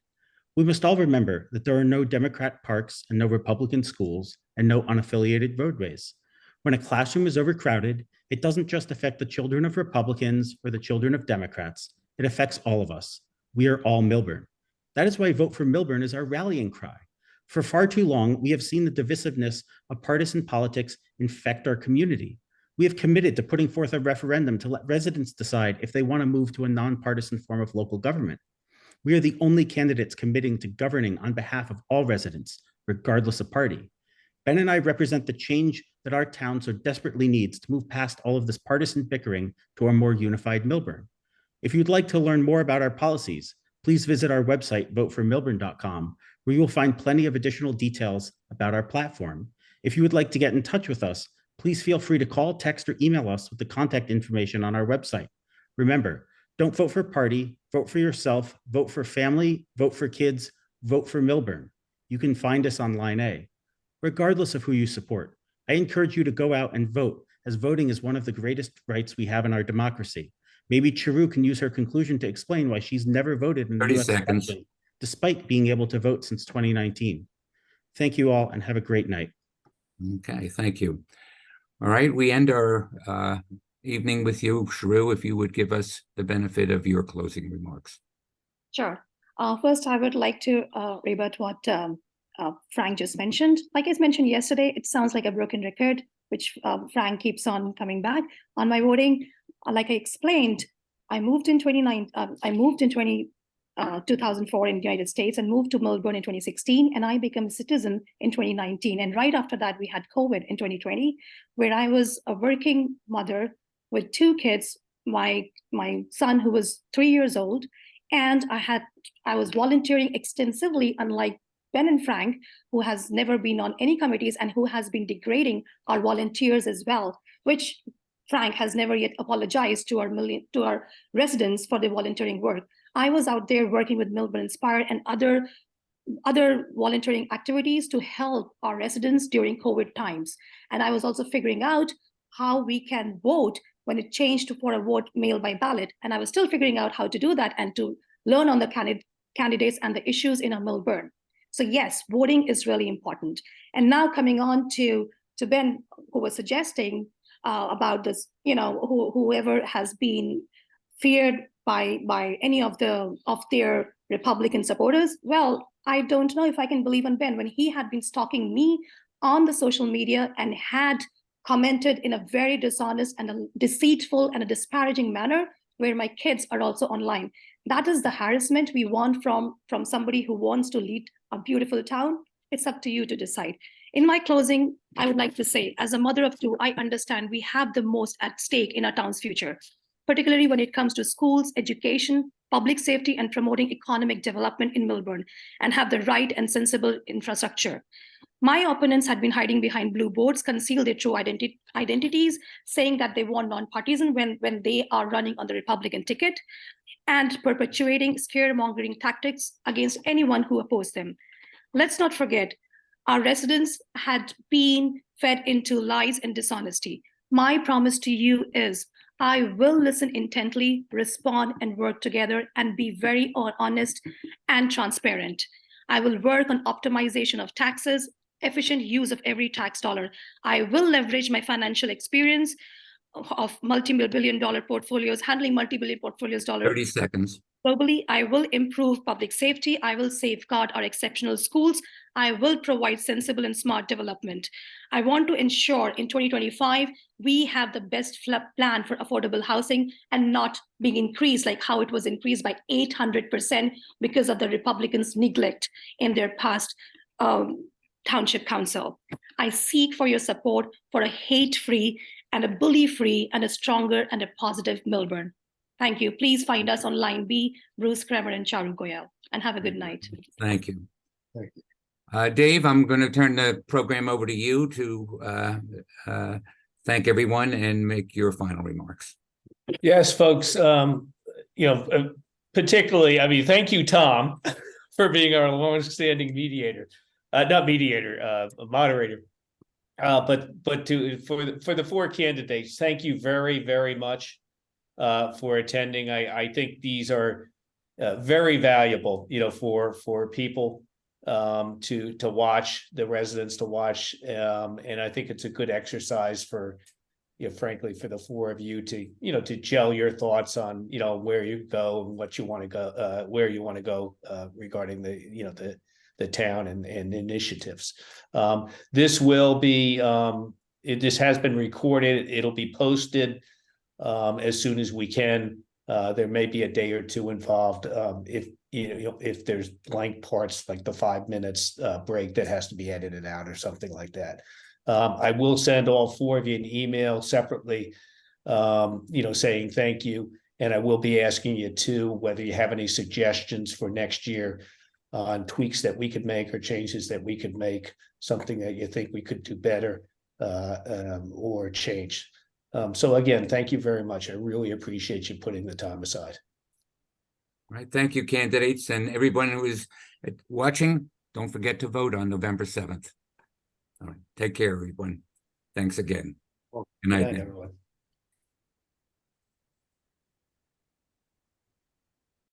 We must all remember that there are no Democrat parks and no Republican schools and no unaffiliated roadways. When a classroom is overcrowded, it doesn't just affect the children of Republicans or the children of Democrats. It affects all of us. We are all Millburn. That is why Vote for Millburn is our rallying cry. For far too long, we have seen the divisiveness of partisan politics infect our community. We have committed to putting forth a referendum to let residents decide if they want to move to a nonpartisan form of local government. We are the only candidates committing to governing on behalf of all residents, regardless of party. Ben and I represent the change that our town so desperately needs to move past all of this partisan bickering to a more unified Millburn. If you'd like to learn more about our policies, please visit our website, voteformillburn.com, where you will find plenty of additional details about our platform. If you would like to get in touch with us, please feel free to call, text, or email us with the contact information on our website. Remember, don't vote for party, vote for yourself, vote for family, vote for kids, vote for Millburn. You can find us on Line A. Regardless of who you support, I encourage you to go out and vote, as voting is one of the greatest rights we have in our democracy. Maybe Charu can use her conclusion to explain why she's never voted in the 30 US seconds. election, despite being able to vote since 2019. Thank you all and have a great night. Okay, thank you. All right, we end our evening with you, Charu, if you would give us the benefit of your closing remarks. Sure. First, I would like to rebut what Frank just mentioned. Like I mentioned yesterday, it sounds like a broken record, which Frank keeps on coming back on my voting. Like I explained, I moved in 2004 in the United States and moved to Millburn in 2016, and I became a citizen in 2019. And right after that, we had COVID in 2020, where I was a working mother with 2 kids, my son who was 3 years old, and I was volunteering extensively, unlike Ben and Frank, who has never been on any committees and who has been degrading our volunteers as well, which Frank has never yet apologized to our residents for the volunteering work. I was out there working with Millburn Inspired and other volunteering activities to help our residents during COVID times. And I was also figuring out how we can vote when it changed for a vote mail by ballot. And I was still figuring out how to do that and to learn on the candidates and the issues in our Millburn. So yes, voting is really important. And now coming on to Ben, who was suggesting about this, whoever has been feared by any of their Republican supporters. Well, I don't know if I can believe on Ben when he had been stalking me on the social media and had commented in a very dishonest and a deceitful and a disparaging manner where my kids are also online. That is the harassment we want from somebody who wants to lead a beautiful town. It's up to you to decide. In my closing, I would like to say, as a mother of 2, I understand we have the most at stake in our town's future, particularly when it comes to schools, education, public safety, and promoting economic development in Millburn, and have the right and sensible infrastructure. My opponents had been hiding behind blue boards, conceal their true identities, saying that they want nonpartisan when they are running on the Republican ticket, and perpetuating scaremongering tactics against anyone who opposed them. Let's not forget, our residents had been fed into lies and dishonesty. My promise to you is I will listen intently, respond, and work together and be very honest and transparent. I will work on optimization of taxes, efficient use of every tax dollar. I will leverage my financial experience of multi-billion-dollar portfolios, handling multi-billion portfolios. 30 seconds. Globally, I will improve public safety. I will safeguard our exceptional schools. I will provide sensible and smart development. I want to ensure in 2025, we have the best plan for affordable housing and not being increased like how it was increased by 800% because of the Republicans' neglect in their past township council. I seek for your support for a hate-free and a bully-free and a stronger and a positive Millburn. Thank you. Please find us on Line B, Bruce, Kramer, and Charu Goel, and have a good night. Thank you. Thank you. Dave, I'm going to turn the program over to you to thank everyone and make your final remarks. Yes, folks, particularly, thank you, Tom, for being our longest-standing moderator. But for the four candidates, thank you very, very much for attending. I think these are very valuable, for people to watch, the residents to watch. And I think it's a good exercise for, frankly, for the four of you to gel your thoughts on, where you go and what you want to go, where you want to go regarding the town and initiatives. This will be, this has been recorded. It'll be posted as soon as we can. There may be a day or two involved if there's blank parts, like the 5 minutes break that has to be edited out or something like that. I will send all four of you an email separately, saying thank you. And I will be asking you too, whether you have any suggestions for next year on tweaks that we could make or changes that we could make, something that you think we could do better or change. So again, thank you very much. I really appreciate you putting the time aside. All right. Thank you, candidates, and everyone who is watching. Don't forget to vote on November 7th. All right. Take care, everyone. Thanks again. Well, good night, everyone.